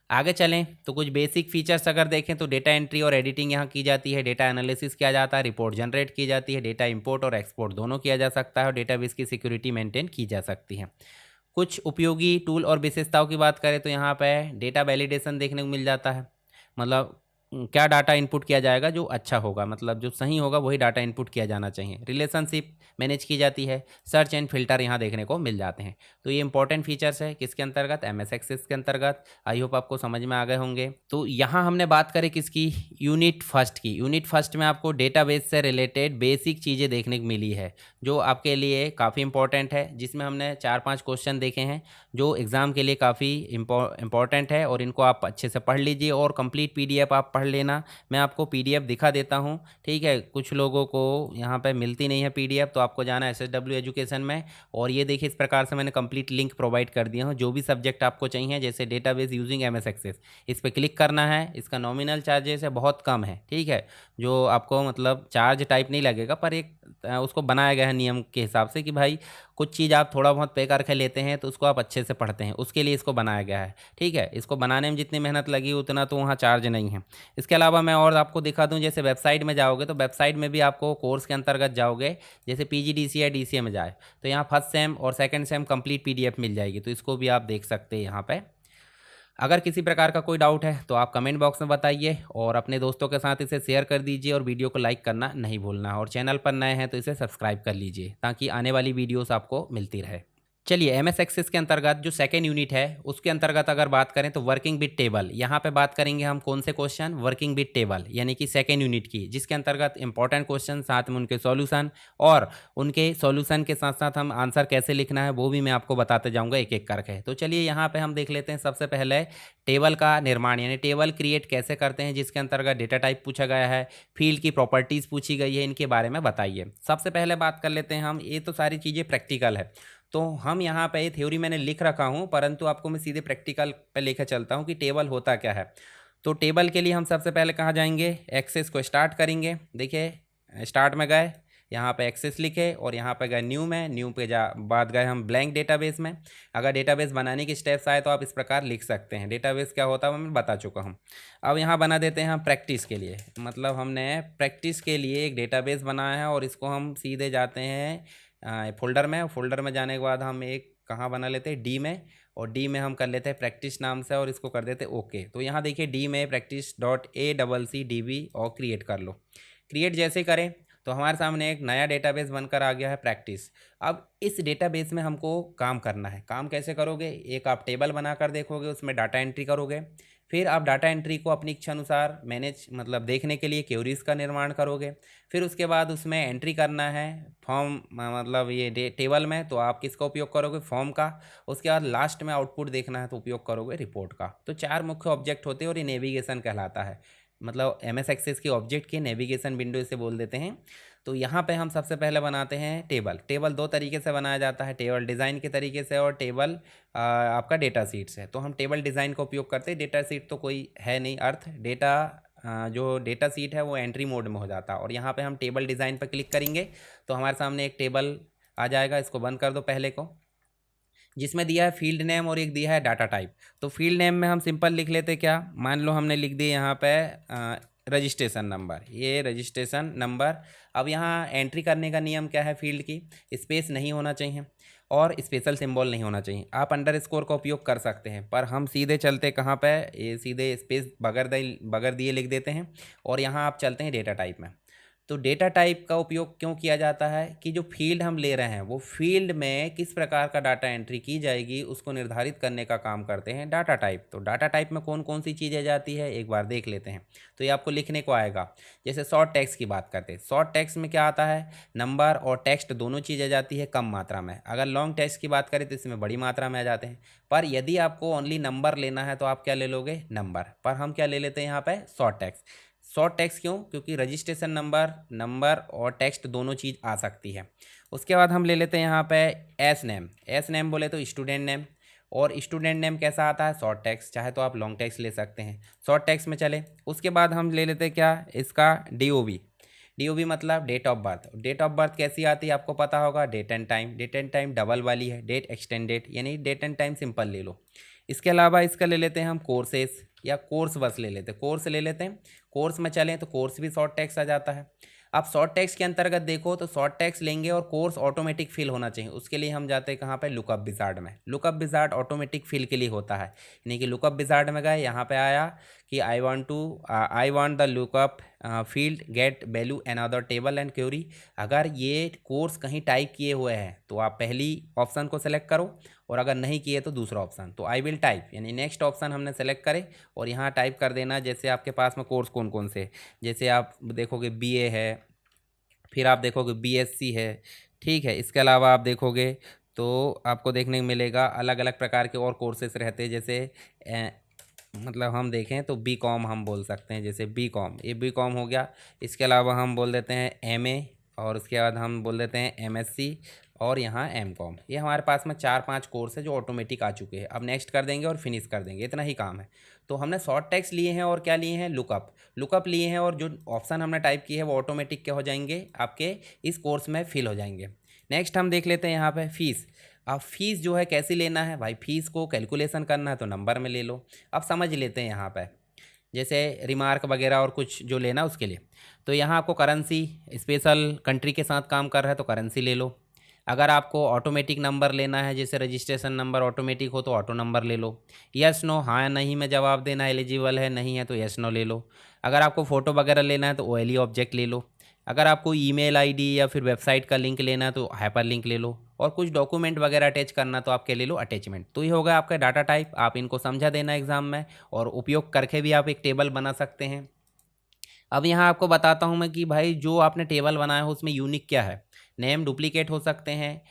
आगे चलें तो कुछ बेसिक फीचर्स अगर देखें तो डेटा एंट्री और एडिटिंग यहाँ की जाती है, डेटा एनालिसिस किया जाता है, रिपोर्ट जनरेट की जाती है, डेटा इंपोर्ट और एक्सपोर्ट दोनों किया जा सकता है, और डेटाबेस की सिक्योरिटी मेंटेन की जा सकती है। कुछ उपयोगी टूल और विशेषताओं की बात करें तो यहाँ पे डेटा वैलिडेशन देखने को मिल जाता है। मतलब क्या डाटा इनपुट किया जाएगा जो अच्छा होगा, मतलब जो सही होगा वही डाटा इनपुट किया जाना चाहिए। रिलेशनशिप मैनेज की जाती है, सर्च एंड फिल्टर यहाँ देखने को मिल जाते हैं। तो ये इंपॉर्टेंट फीचर्स है किसके अंतर्गत, एम एस एक्सेस के अंतर्गत। आई होप आपको समझ में आ गए होंगे। तो यहाँ हमने बात करें किसकी, यूनिट फर्स्ट की। यूनिट फर्स्ट में आपको डेटाबेस से रिलेटेड बेसिक चीज़ें देखने को मिली है, जो आपके लिए काफ़ी इंपॉर्टेंट है, जिसमें हमने 4-5 क्वेश्चन देखे हैं जो एग्ज़ाम के लिए काफ़ी इंपॉर्टेंट है, और इनको आप अच्छे से पढ़ लीजिए और कंप्लीट PDF आप पढ़ लेना। मैं आपको PDF दिखा देता हूँ, ठीक है। कुछ लोगों को यहाँ पे मिलती नहीं है PDF, तो आपको जाना है SSW एजुकेशन में, और ये देखिए इस प्रकार से मैंने कंप्लीट लिंक प्रोवाइड कर दिया हूँ। जो भी सब्जेक्ट आपको चाहिए, जैसे डेटाबेस यूजिंग MS एक्सेस, इस पर क्लिक करना है। इसका नॉमिनल चार्जेस है, बहुत कम है, ठीक है, जो आपको मतलब चार्ज टाइप नहीं लगेगा, पर एक उसको बनाया गया है नियम के हिसाब से कि भाई कुछ चीज़ आप थोड़ा बहुत पे करके लेते हैं तो उसको आप अच्छे से पढ़ते हैं, उसके लिए इसको बनाया गया है, ठीक है। इसको बनाने में जितनी मेहनत लगी उतना तो वहाँ चार्ज नहीं है। इसके अलावा मैं और आपको दिखा दूँ, जैसे वेबसाइट में जाओगे तो वेबसाइट में भी आपको कोर्स के अंतर्गत जाओगे, जैसे PGDCA DCA में जाए तो यहाँ फर्स्ट सेम और सेकंड सेम कंप्लीट PDF मिल जाएगी, तो इसको भी आप देख सकते हैं यहाँ पे। अगर किसी प्रकार का कोई डाउट है तो आप कमेंट बॉक्स में बताइए, और अपने दोस्तों के साथ इसे शेयर कर दीजिए, और वीडियो को लाइक करना नहीं भूलना, और चैनल पर नए हैं तो इसे सब्सक्राइब कर लीजिए ताकि आने वाली वीडियोस आपको मिलती रहे। चलिए एमएस एक्सेस के अंतर्गत जो सेकेंड यूनिट है उसके अंतर्गत अगर बात करें तो वर्किंग विद टेबल, यहाँ पे बात करेंगे हम कौन से क्वेश्चन, वर्किंग विद टेबल यानी कि सेकेंड यूनिट की, जिसके अंतर्गत इंपॉर्टेंट क्वेश्चन साथ में उनके सॉल्यूशन और उनके सॉल्यूशन के साथ साथ हम आंसर कैसे लिखना है वो भी मैं आपको बताते जाऊँगा एक एक करके। तो चलिए यहाँ पर हम देख लेते हैं सबसे पहले टेबल का निर्माण यानी टेबल क्रिएट कैसे करते हैं, जिसके अंतर्गत डेटा टाइप पूछा गया है, फील्ड की प्रॉपर्टीज़ पूछी गई है, इनके बारे में बताइए। सबसे पहले बात कर लेते हैं हम, ये तो सारी चीज़ें प्रैक्टिकल है तो हम यहाँ पे थ्योरी मैंने लिख रखा हूँ, परंतु आपको मैं सीधे प्रैक्टिकल पे लेकर चलता हूँ कि टेबल होता क्या है। तो टेबल के लिए हम सबसे पहले कहाँ जाएंगे, एक्सेस को स्टार्ट करेंगे। देखिए स्टार्ट में गए, यहाँ पे एक्सेस लिखे और यहाँ पे गए न्यू में, न्यू पे बाद गए हम ब्लैंक डेटाबेस में। अगर डेटाबेस बनाने की स्टेप्स आए तो आप इस प्रकार लिख सकते हैं। डेटाबेस क्या होता है मैं बता चुका हूँ। अब यहाँ बना देते हैं हम प्रैक्टिस के लिए, मतलब हमने प्रैक्टिस के लिए एक डेटाबेस बनाया है और इसको हम सीधे जाते हैं फोल्डर में। फोल्डर में जाने के बाद हम एक कहाँ बना लेते हैं, डी में, और डी में हम कर लेते हैं प्रैक्टिस नाम से और इसको कर देते हैं ओके। तो यहाँ देखिए डी में प्रैक्टिस डॉट ACCDB और क्रिएट कर लो। क्रिएट जैसे करें तो हमारे सामने एक नया डेटाबेस बनकर आ गया है प्रैक्टिस। अब इस डेटाबेस में हमको काम करना है। काम कैसे करोगे, एक आप टेबल बनाकर देखोगे, उसमें डाटा एंट्री करोगे, फिर आप डाटा एंट्री को अपनी इच्छा अनुसार मैनेज मतलब देखने के लिए क्वेरीज का निर्माण करोगे। फिर उसके बाद उसमें एंट्री करना है फॉर्म, मतलब ये टेबल में तो आप किसका उपयोग करोगे, फॉर्म का। उसके बाद लास्ट में आउटपुट देखना है तो उपयोग करोगे रिपोर्ट का। तो 4 मुख्य ऑब्जेक्ट होते हैं और ये नेविगेशन कहलाता है, मतलब एमएस एक्सेस के ऑब्जेक्ट के नेविगेशन विंडो इसे बोल देते हैं। तो यहाँ पे हम सबसे पहले बनाते हैं टेबल। टेबल 2 तरीके से बनाया जाता है, टेबल डिज़ाइन के तरीके से और टेबल आपका डेटा सीट से। तो हम टेबल डिज़ाइन का उपयोग करते हैं, डेटा सीट तो कोई है नहीं अर्थ। डेटा जो डेटा सीट है वो एंट्री मोड में हो जाता है और यहाँ पे हम टेबल डिज़ाइन पर क्लिक करेंगे तो हमारे सामने एक टेबल आ जाएगा। इसको बंद कर दो पहले को, जिसमें दिया है फील्ड नेम और एक दिया है डाटा टाइप। तो फील्ड नेम में हम सिंपल लिख लेते क्या, मान लो हमने लिख दिया यहाँ पे रजिस्ट्रेशन नंबर, ये रजिस्ट्रेशन नंबर। अब यहाँ एंट्री करने का नियम क्या है, फील्ड की स्पेस नहीं होना चाहिए और स्पेशल सिंबल नहीं होना चाहिए। आप अंडरस्कोर का उपयोग कर सकते हैं पर हम सीधे चलते कहाँ पे, ये सीधे स्पेस बगैर दिए लिख देते हैं और यहाँ आप चलते हैं डेटा टाइप में। तो डेटा टाइप का उपयोग क्यों किया जाता है कि जो फील्ड हम ले रहे हैं वो फील्ड में किस प्रकार का डाटा एंट्री की जाएगी उसको निर्धारित करने का काम करते हैं डाटा टाइप। तो डाटा टाइप में कौन कौन सी चीज़ें जाती है एक बार देख लेते हैं। तो ये आपको लिखने को आएगा। जैसे शॉर्ट टेक्स्ट की बात करते हैं, शॉर्ट टेक्स्ट में क्या आता है, नंबर और टेक्स्ट दोनों चीज़ें जाती है कम मात्रा में। अगर लॉन्ग टेक्स्ट की बात करें तो इसमें बड़ी मात्रा में आ जाते हैं। पर यदि आपको ओनली नंबर लेना है तो आप क्या ले लोगे, नंबर। पर हम क्या ले लेते हैं यहाँ पे, शॉर्ट टेक्स्ट। शॉर्ट टेक्स्ट क्यों, क्योंकि रजिस्ट्रेशन नंबर और टेक्स्ट दोनों चीज़ आ सकती है। उसके बाद हम ले लेते हैं यहाँ पे एस नेम। एस नेम बोले तो स्टूडेंट नेम, और स्टूडेंट नेम कैसा आता है, शॉर्ट टेक्स्ट। चाहे तो आप लॉन्ग टेक्स्ट ले सकते हैं, शॉर्ट टेक्स्ट में चले। उसके बाद हम ले लेते हैं क्या, इसका DOB। DOB मतलब date of birth. Date of birth कैसी आती है आपको पता होगा, date and time. Date and time double वाली है, डेट एक्सटेंडेड यानी डेट एंड टाइम सिंपल ले लो। इसके अलावा इसका ले लेते हैं हम कोर्सेस या कोर्स बस ले लेते हैं, कोर्स ले लेते हैं। कोर्स में चलें तो कोर्स भी शॉर्ट टेक्स्ट आ जाता है। आप शॉर्ट टेक्स्ट के अंतर्गत देखो तो शॉर्ट टेक्स्ट लेंगे और कोर्स ऑटोमेटिक फिल होना चाहिए। उसके लिए हम जाते हैं कहाँ पे, लुकअप विजार्ड में। लुकअप विजार्ड ऑटोमेटिक फिल के लिए होता है, यानी कि लुकअप विजार्ड में गए, यहाँ पे आया कि I want the lookup field get value another table and query. अगर ये कोर्स कहीं टाइप किए हुए हैं तो आप पहली ऑप्शन को सेलेक्ट करो और अगर नहीं किए तो दूसरा ऑप्शन। तो आई विल टाइप यानी नेक्स्ट ऑप्शन हमने सेलेक्ट करे और यहाँ टाइप कर देना। जैसे आपके पास में कोर्स कौन कौन से, जैसे आप देखोगे BA है, फिर आप देखोगे BSc है, ठीक है। इसके अलावा आप देखोगे तो आपको देखने को मिलेगा अलग अलग प्रकार के और कोर्सेस रहते हैं। जैसे मतलब हम देखें तो BCom हम बोल सकते हैं, जैसे BCom, ये BCom हो गया। इसके अलावा हम बोल देते हैं MA और उसके बाद हम बोल देते हैं MSc और यहाँ MCom। ये हमारे पास में 4-5 कोर्स है जो ऑटोमेटिक आ चुके हैं। अब नेक्स्ट कर देंगे और फिनिश कर देंगे, इतना ही काम है। तो हमने शॉर्ट टेक्स्ट लिए हैं और क्या लिए हैं, लुकअप लिए हैं, और जो ऑप्शन हमने टाइप किए हैं वो ऑटोमेटिक क्या हो जाएंगे, आपके इस कोर्स में फिल हो जाएंगे। नेक्स्ट हम देख लेते हैं यहाँ पे फीस। अब फीस जो है कैसे लेना है भाई, फीस को कैलकुलेशन करना है तो नंबर में ले लो। अब समझ लेते हैं यहाँ पे, जैसे रिमार्क वगैरह और कुछ जो लेना उसके लिए। तो यहाँ आपको करेंसी, स्पेशल कंट्री के साथ काम कर रहा है तो करेंसी ले लो। अगर आपको ऑटोमेटिक नंबर लेना है, जैसे रजिस्ट्रेशन नंबर ऑटोमेटिक हो तो ऑटो नंबर ले लो। यस नो, हाँ नहीं में जवाब देना, एलिजिबल है नहीं है तो यस नो ले लो। अगर आपको फ़ोटो वगैरह लेना है तो OLE ऑब्जेक्ट ले लो। अगर आपको ईमेल आईडी या फिर वेबसाइट का लिंक लेना तो हाइपर लिंक ले लो, और कुछ डॉक्यूमेंट वगैरह अटैच करना तो आपके ले लो अटैचमेंट। तो ये होगा आपका डाटा टाइप। आप इनको समझा देना एग्जाम में, और उपयोग करके भी आप एक टेबल बना सकते हैं। अब यहाँ आपको बताता हूँ मैं कि भाई जो आपने टेबल बनाया हो उसमें यूनिक क्या है। नेम डुप्लीकेट हो सकते हैं,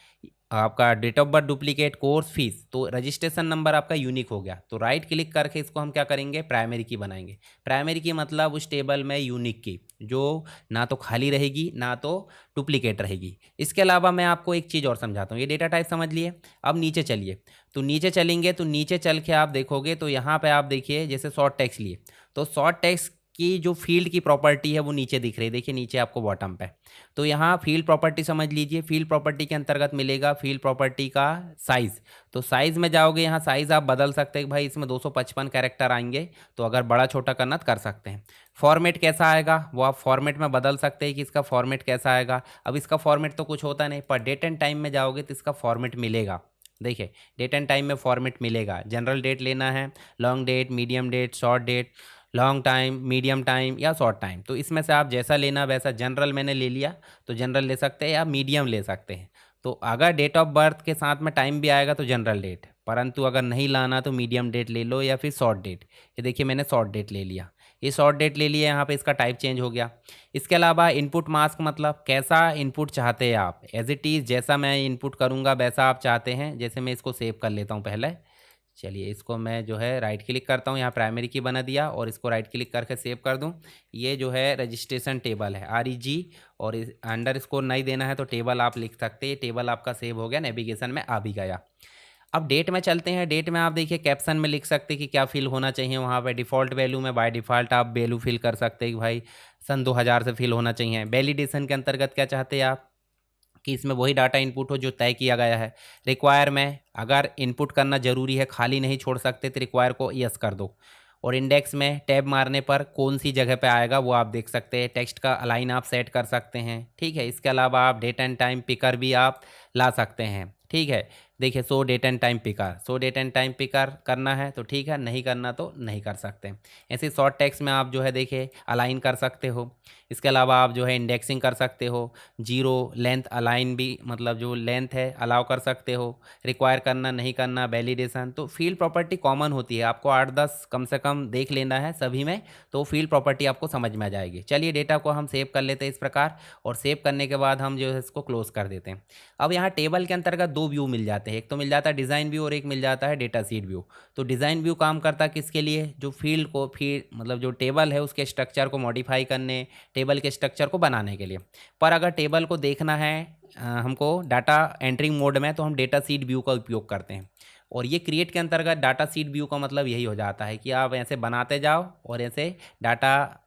आपका date of birth duplicate, course fees, तो रजिस्ट्रेशन नंबर आपका यूनिक हो गया। तो राइट क्लिक करके इसको हम क्या करेंगे, प्राइमरी की बनाएंगे। प्राइमरी की मतलब उस टेबल में यूनिक की, जो ना तो खाली रहेगी ना तो डुप्लीकेट रहेगी। इसके अलावा मैं आपको एक चीज़ और समझाता हूँ। ये डेटा टाइप समझ लिए। अब नीचे चलिए, तो नीचे चलेंगे तो नीचे चल के आप देखोगे तो यहाँ पे आप देखिए जैसे शॉर्ट टेक्स्ट लिए, तो शॉर्ट टेक्स्ट की जो फील्ड की प्रॉपर्टी है वो नीचे दिख रही है, देखिए नीचे आपको बॉटम पे। तो यहाँ फील्ड प्रॉपर्टी समझ लीजिए। फील्ड प्रॉपर्टी के अंतर्गत मिलेगा फील्ड प्रॉपर्टी का साइज़। तो साइज़ में जाओगे, यहाँ साइज़ आप बदल सकते हैं कि भाई इसमें 255 कैरेक्टर आएंगे, तो अगर बड़ा छोटा करना तो कर सकते हैं। फॉर्मेट कैसा आएगा वो आप फॉर्मेट में बदल सकते हैं कि इसका फॉर्मेट कैसा आएगा। अब इसका फॉर्मेट तो कुछ होता नहीं, पर डेट एंड टाइम में जाओगे तो इसका फॉर्मेट मिलेगा। देखिए डेट एंड टाइम में फॉर्मेट मिलेगा। जनरल डेट लेना है, long date, medium date, short date, long time, medium time या शॉर्ट टाइम, तो इसमें से आप जैसा लेना वैसा। जनरल मैंने ले लिया तो जनरल ले सकते हैं या मीडियम ले सकते हैं। तो अगर डेट ऑफ बर्थ के साथ में टाइम भी आएगा तो जनरल डेट, परंतु अगर नहीं लाना तो मीडियम डेट ले लो या फिर शॉर्ट डेट। ये देखिए मैंने शॉर्ट डेट ले लिया, ये शॉर्ट डेट ले लिया, यहाँ पे इसका टाइप चेंज हो गया। इसके अलावा इनपुट मास्क मतलब कैसा इनपुट चाहते हैं आप, एज इट इज़ जैसा मैं इनपुट करूँगा वैसा आप चाहते हैं। जैसे मैं इसको सेव कर लेता हूँ पहले। चलिए इसको मैं जो है राइट क्लिक करता हूँ, यहाँ प्राइमरी की बना दिया, और इसको राइट क्लिक करके सेव कर दूँ। ये जो है रजिस्ट्रेशन टेबल है, REG, और इस अंडर स्कोर नहीं देना है तो टेबल आप लिख सकते हैं। टेबल आपका सेव हो गया, नेविगेशन में आ भी गया। अब डेट में चलते हैं। डेट में आप देखिए कैप्शन में लिख सकते हैं कि क्या फिल होना चाहिए। वहाँ पे डिफ़ॉल्ट वैल्यू में बाय डिफ़ॉल्ट आप वैल्यू फिल कर सकते हैं कि भाई सन 2000 से फिल होना चाहिए। वैलिडेशन के अंतर्गत क्या चाहते हैं आप कि इसमें वही डाटा इनपुट हो जो तय किया गया है। रिक्वायर में अगर इनपुट करना ज़रूरी है, खाली नहीं छोड़ सकते, तो रिक्वायर को यस कर दो। और इंडेक्स में टैब मारने पर कौन सी जगह पे आएगा वो आप देख सकते हैं। टेक्स्ट का अलाइन आप सेट कर सकते हैं, ठीक है। इसके अलावा आप डेट एंड टाइम पिकर भी आप ला सकते हैं, ठीक है। देखिए so date and time picker, so date and time picker करना है तो ठीक है, नहीं करना तो नहीं कर सकते। ऐसे शॉर्ट टेक्स्ट में आप जो है देखिए अलाइन कर सकते हो। इसके अलावा आप जो है इंडेक्सिंग कर सकते हो। जीरो लेंथ अलाइन भी, मतलब जो लेंथ है अलाउ कर सकते हो। रिक्वायर करना नहीं करना, वैलिडेशन। तो फील्ड प्रॉपर्टी कॉमन होती है, आपको 8-10 कम से कम देख लेना है सभी में, तो फील्ड प्रॉपर्टी आपको समझ में आ जाएगी। चलिए डेटा को हम सेव कर लेते हैं इस प्रकार, और सेव करने के बाद हम जो है इसको क्लोज कर देते हैं। अब यहाँ टेबल के अंतर्गत दो व्यू मिल जाते हैं, एक तो मिल जाता है डिज़ाइन व्यू और एक मिल जाता है डेटा सीट व्यू। तो डिज़ाइन व्यू काम करता है किसके लिए, जो फील्ड को मतलब जो टेबल है उसके स्ट्रक्चर को मॉडिफाई करने, टेबल के स्ट्रक्चर को बनाने के लिए। पर अगर टेबल को देखना है हमको डाटा एंट्रिंग मोड में, तो हम डेटा सीट व्यू का उपयोग करते हैं। और ये क्रिएट के अंतर्गत डाटा सीट व्यू का मतलब यही हो जाता है कि आप ऐसे बनाते जाओ और ऐसे डाटा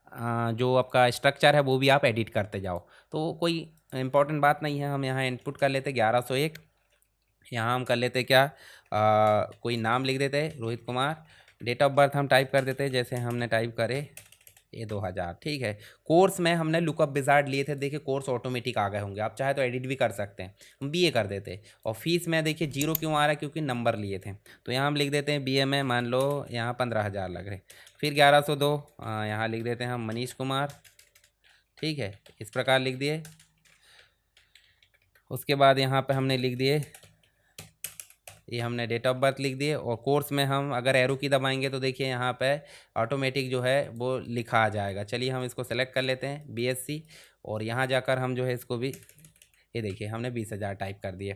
जो आपका स्ट्रक्चर है वो भी आप एडिट करते जाओ। तो कोई इंपॉर्टेंट बात नहीं है। हम यहाँ इनपुट कर लेते 1101। यहाँ हम कर लेते क्या, कोई नाम लिख देते Rohit Kumar. Date of birth हम टाइप कर देते जैसे हमने टाइप करे ये 2000, ठीक है। कोर्स में हमने लुकअप विजार्ड लिए थे, देखिए कोर्स ऑटोमेटिक आ गए होंगे, आप चाहे तो एडिट भी कर सकते हैं। हम BA कर देते। और फीस में देखिए जीरो क्यों आ रहा है, क्योंकि नंबर लिए थे। तो यहाँ हम लिख देते हैं BA में मान लो यहाँ 15,000 लग रहे। फिर 1102 यहाँ लिख देते हैं हम मनीष कुमार, ठीक है, इस प्रकार लिख दिए। उसके बाद यहाँ पे हमने लिख दिए, ये हमने डेट ऑफ बर्थ लिख दिए। और कोर्स में हम अगर एरो की दबाएंगे तो देखिए यहाँ पे ऑटोमेटिक जो है वो लिखा आ जाएगा। चलिए हम इसको सेलेक्ट कर लेते हैं BSc, और यहाँ जाकर हम जो है इसको भी, ये देखिए हमने 20,000 टाइप कर दिए।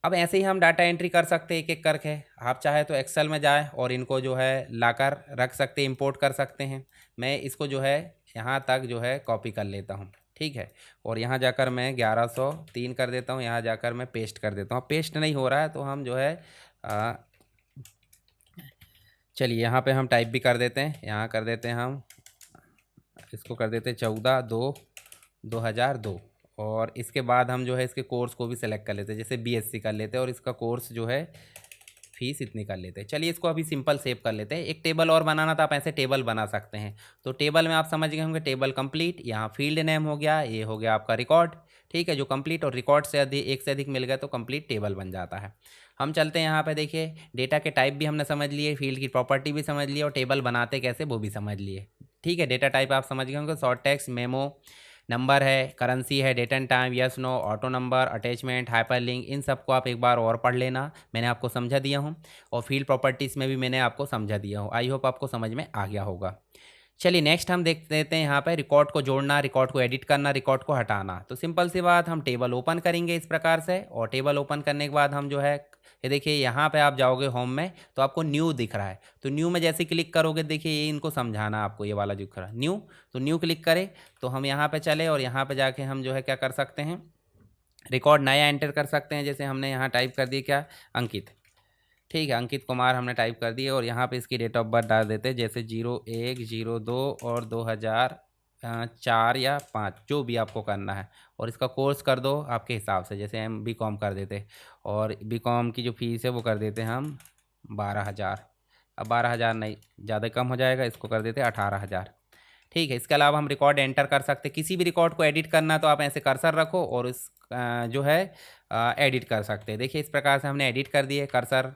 अब ऐसे ही हम डाटा एंट्री कर सकते हैं एक एक करके। आप चाहे तो एक्सेल में जाए और इनको जो है लाकर रख सकते, इंपोर्ट कर सकते हैं। मैं इसको जो है यहाँ तक जो है कॉपी कर लेता हूँ, ठीक है। और यहाँ जाकर मैं 1103 कर देता हूँ, यहाँ जाकर मैं पेस्ट कर देता हूँ। पेस्ट नहीं हो रहा है तो हम जो है चलिए यहाँ पे हम टाइप भी कर देते हैं। यहाँ कर देते हैं हम इसको कर देते हैं 14/2/2002। और इसके बाद हम जो है इसके कोर्स को भी सिलेक्ट कर लेते हैं, जैसे BSc कर लेते हैं, और इसका कोर्स जो है फीस इतनी कर लेते हैं। चलिए इसको अभी सिंपल सेव कर लेते हैं। एक टेबल और बनाना था, आप ऐसे टेबल बना सकते हैं। तो टेबल में आप समझ गए होंगे, टेबल कंप्लीट, यहाँ फील्ड नेम हो गया, ये हो गया आपका रिकॉर्ड, ठीक है। जो कंप्लीट और रिकॉर्ड से अधिक, एक से अधिक मिल गया तो कंप्लीट टेबल बन जाता है। हम चलते हैं यहाँ पे, देखिए डेटा के टाइप भी हमने समझ लिए, फील्ड की प्रॉपर्टी भी समझ लिए, और टेबल बनाते कैसे वो भी समझ लिए, ठीक है। डेटा टाइप आप समझ गए होंगे, शॉर्ट टेक्स्ट, मेमो, नंबर है, करेंसी है, date and time, yes no, auto number, attachment, hyperlink, इन सबको आप एक बार और पढ़ लेना, मैंने आपको समझा दिया हूँ। और फील्ड प्रॉपर्टीज़ में भी मैंने आपको समझा दिया हूँ। आई होप आपको समझ में आ गया होगा। चलिए नेक्स्ट हम देख लेते हैं यहाँ पे रिकॉर्ड को जोड़ना, रिकॉर्ड को एडिट करना, रिकॉर्ड को हटाना। तो सिंपल सी बात, हम टेबल ओपन करेंगे इस प्रकार से, और टेबल ओपन करने के बाद हम जो है, ये देखिए यहाँ पे आप जाओगे होम में तो आपको न्यू दिख रहा है। तो न्यू में जैसे क्लिक करोगे, देखिए ये इनको समझाना आपको, ये वाला जो दिख रहा है न्यू, तो न्यू क्लिक करें तो हम यहाँ पे चले, और यहाँ पे जाके हम जो है क्या कर सकते हैं, रिकॉर्ड नया एंटर कर सकते हैं। जैसे हमने यहाँ टाइप कर दिया क्या, अंकित, ठीक है, अंकित कुमार हमने टाइप कर दिए, और यहाँ पे इसकी डेट ऑफ बर्थ डाल देते हैं, जैसे 0102 और 2004 या 5, जो भी आपको करना है। और इसका कोर्स कर दो आपके हिसाब से, जैसे हम बीकॉम कर देते, और बीकॉम की जो फीस है वो कर देते हम 12,000। अब 12,000 नहीं, ज़्यादा कम हो जाएगा, इसको कर देते 18,000। ठीक है, इसके अलावा हम रिकॉर्ड एंटर कर सकते हैं। किसी भी रिकॉर्ड को एडिट करना तो आप ऐसे कर्सर रखो और इस जो है एडिट कर सकते हैं। देखिए इस प्रकार से हमने एडिट कर दिए, कर्सर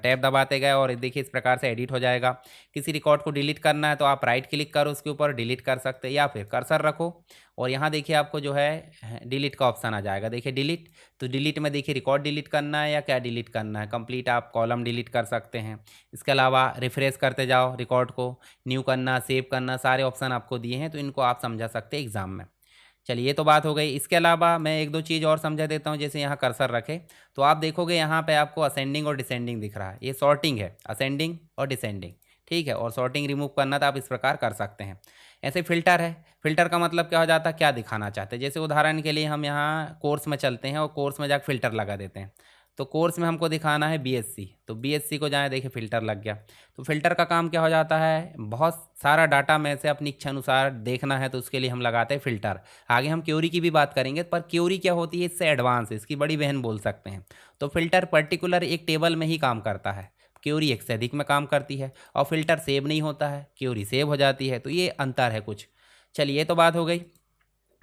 टैब दबाते गए, और देखिए इस प्रकार से एडिट हो जाएगा। किसी रिकॉर्ड को डिलीट करना है तो आप राइट क्लिक करो उसके ऊपर, डिलीट कर सकते हैं, या फिर कर्सर रखो और यहाँ देखिए आपको जो है डिलीट का ऑप्शन आ जाएगा। देखिए डिलीट, तो डिलीट में देखिए रिकॉर्ड डिलीट करना है या क्या डिलीट करना है, कंप्लीट आप कॉलम डिलीट कर सकते हैं। इसके अलावा रिफ्रेश करते जाओ रिकॉर्ड को, न्यू करना, सेव करना, सारे ऑप्शन आपको दिए हैं, तो इनको आप समझा सकते हैं एग्जाम में। चलिए ये तो बात हो गई। इसके अलावा मैं एक दो चीज़ और समझा देता हूँ। जैसे यहाँ कर्सर रखे तो आप देखोगे यहाँ पे आपको असेंडिंग और डिसेंडिंग दिख रहा है, ये सॉर्टिंग है, असेंडिंग और डिसेंडिंग, ठीक है। और सॉर्टिंग रिमूव करना तो आप इस प्रकार कर सकते हैं। ऐसे फिल्टर है, फिल्टर का मतलब क्या हो जाता है, क्या दिखाना चाहते हैं। जैसे उदाहरण के लिए हम यहाँ कोर्स में चलते हैं और कोर्स में जाकर फिल्टर लगा देते हैं। तो कोर्स में हमको दिखाना है बीएससी, तो बीएससी को जाए, देखिए फ़िल्टर लग गया। तो फ़िल्टर का काम क्या हो जाता है, बहुत सारा डाटा में से अपनी इच्छा अनुसार देखना है तो उसके लिए हम लगाते हैं फ़िल्टर। आगे हम क्यूरी की भी बात करेंगे, पर क्यूरी क्या होती है, इससे एडवांस है, इसकी बड़ी बहन बोल सकते हैं। तो फ़िल्टर पर्टिकुलर एक टेबल में ही काम करता है, क्यूरी एक से अधिक में काम करती है। और फ़िल्टर सेव नहीं होता है, क्यूरी सेव हो जाती है, तो ये अंतर है कुछ। चलिए ये तो बात हो गई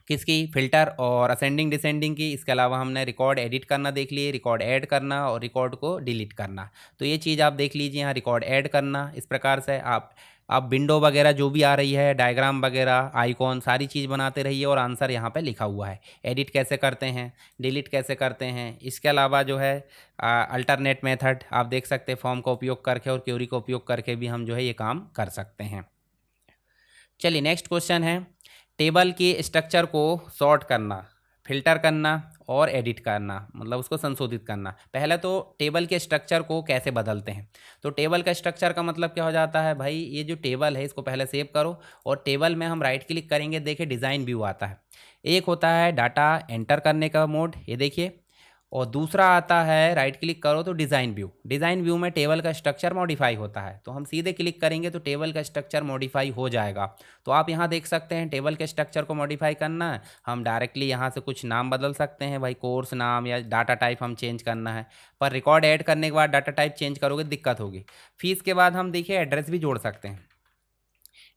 किसकी, फ़िल्टर और असेंडिंग डिसेंडिंग की। इसके अलावा हमने रिकॉर्ड एडिट करना देख लिए, रिकॉर्ड ऐड करना और रिकॉर्ड को डिलीट करना। तो ये चीज़ आप देख लीजिए, यहाँ रिकॉर्ड ऐड करना इस प्रकार से आप विंडो वगैरह जो भी आ रही है, डायग्राम वगैरह, आइकॉन, सारी चीज़ बनाते रहिए, और आंसर यहाँ पे लिखा हुआ है। एडिट कैसे करते हैं, डिलीट कैसे करते हैं। इसके अलावा जो है अल्टरनेट मेथड आप देख सकते हैं, फॉर्म का उपयोग करके और क्यूरी का उपयोग करके भी हम जो है ये काम कर सकते हैं। चलिए नेक्स्ट क्वेश्चन है, टेबल की स्ट्रक्चर को सॉर्ट करना, फिल्टर करना और एडिट करना, मतलब उसको संशोधित करना। पहले तो टेबल के स्ट्रक्चर को कैसे बदलते हैं। तो टेबल का स्ट्रक्चर का मतलब क्या हो जाता है भाई, ये जो टेबल है इसको पहले सेव करो, और टेबल में हम राइट क्लिक करेंगे, देखिए डिज़ाइन व्यू आता है। एक होता है डाटा एंटर करने का मोड, ये देखिए, और दूसरा आता है राइट क्लिक करो तो डिज़ाइन व्यू। डिज़ाइन व्यू में टेबल का स्ट्रक्चर मॉडिफाई होता है, तो हम सीधे क्लिक करेंगे तो टेबल का स्ट्रक्चर मॉडिफाई हो जाएगा। तो आप यहाँ देख सकते हैं, टेबल के स्ट्रक्चर को मॉडिफाई करना है, हम डायरेक्टली यहाँ से कुछ नाम बदल सकते हैं भाई, कोर्स नाम या डाटा टाइप हम चेंज करना है। पर रिकॉर्ड ऐड करने के बाद डाटा टाइप चेंज करोगे दिक्कत होगी। फीस के बाद हम देखिए एड्रेस भी जोड़ सकते हैं।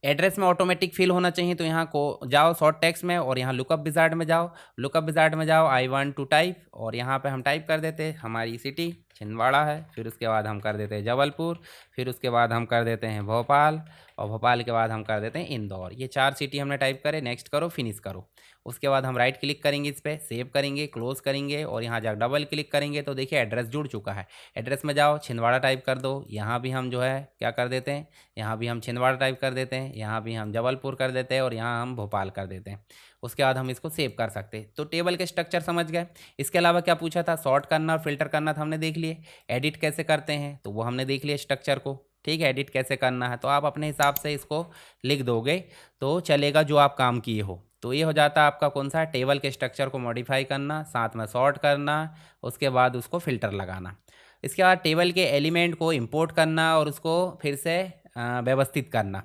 एड्रेस में ऑटोमेटिक फिल होना चाहिए, तो यहाँ को जाओ शॉर्ट टेक्स्ट में, और यहाँ लुकअप विजार्ड में जाओ, लुकअप विजार्ड में जाओ, आई वांट टू टाइप, और यहाँ पे हम टाइप कर देते हैं हमारी सिटी छिंदवाड़ा है, फिर उसके बाद हम कर देते हैं जबलपुर, फिर उसके बाद हम कर देते हैं भोपाल, और भोपाल के बाद हम कर देते हैं इंदौर। ये 4 सिटी हमने टाइप करे, नेक्स्ट करो, फिनिश करो। उसके बाद हम राइट क्लिक करेंगे, इस पर सेव करेंगे, क्लोज करेंगे, और यहाँ जाकर डबल क्लिक करेंगे तो देखिए एड्रेस जुड़ चुका है। एड्रेस में जाओ, छिंदवाड़ा टाइप कर दो, यहाँ भी हम जो है क्या कर देते हैं, यहाँ भी हम छिंदवाड़ा टाइप कर देते हैं, यहाँ भी हम जबलपुर कर देते हैं, और यहाँ हम भोपाल कर देते हैं। उसके बाद हम इसको सेव कर सकते हैं। तो टेबल के स्ट्रक्चर समझ गए। इसके अलावा क्या पूछा था, सॉर्ट करना और फिल्टर करना था, हमने देख लिए। एडिट कैसे करते हैं तो वो हमने देख लिया स्ट्रक्चर को, ठीक है। एडिट कैसे करना है तो आप अपने हिसाब से इसको लिख दोगे तो चलेगा, जो आप काम किए हो। तो ये हो जाता है आपका कौन सा, टेबल के स्ट्रक्चर को मॉडिफाई करना, साथ में सॉर्ट करना, उसके बाद उसको फिल्टर लगाना। इसके बाद टेबल के एलिमेंट को इंपोर्ट करना और उसको फिर से व्यवस्थित करना।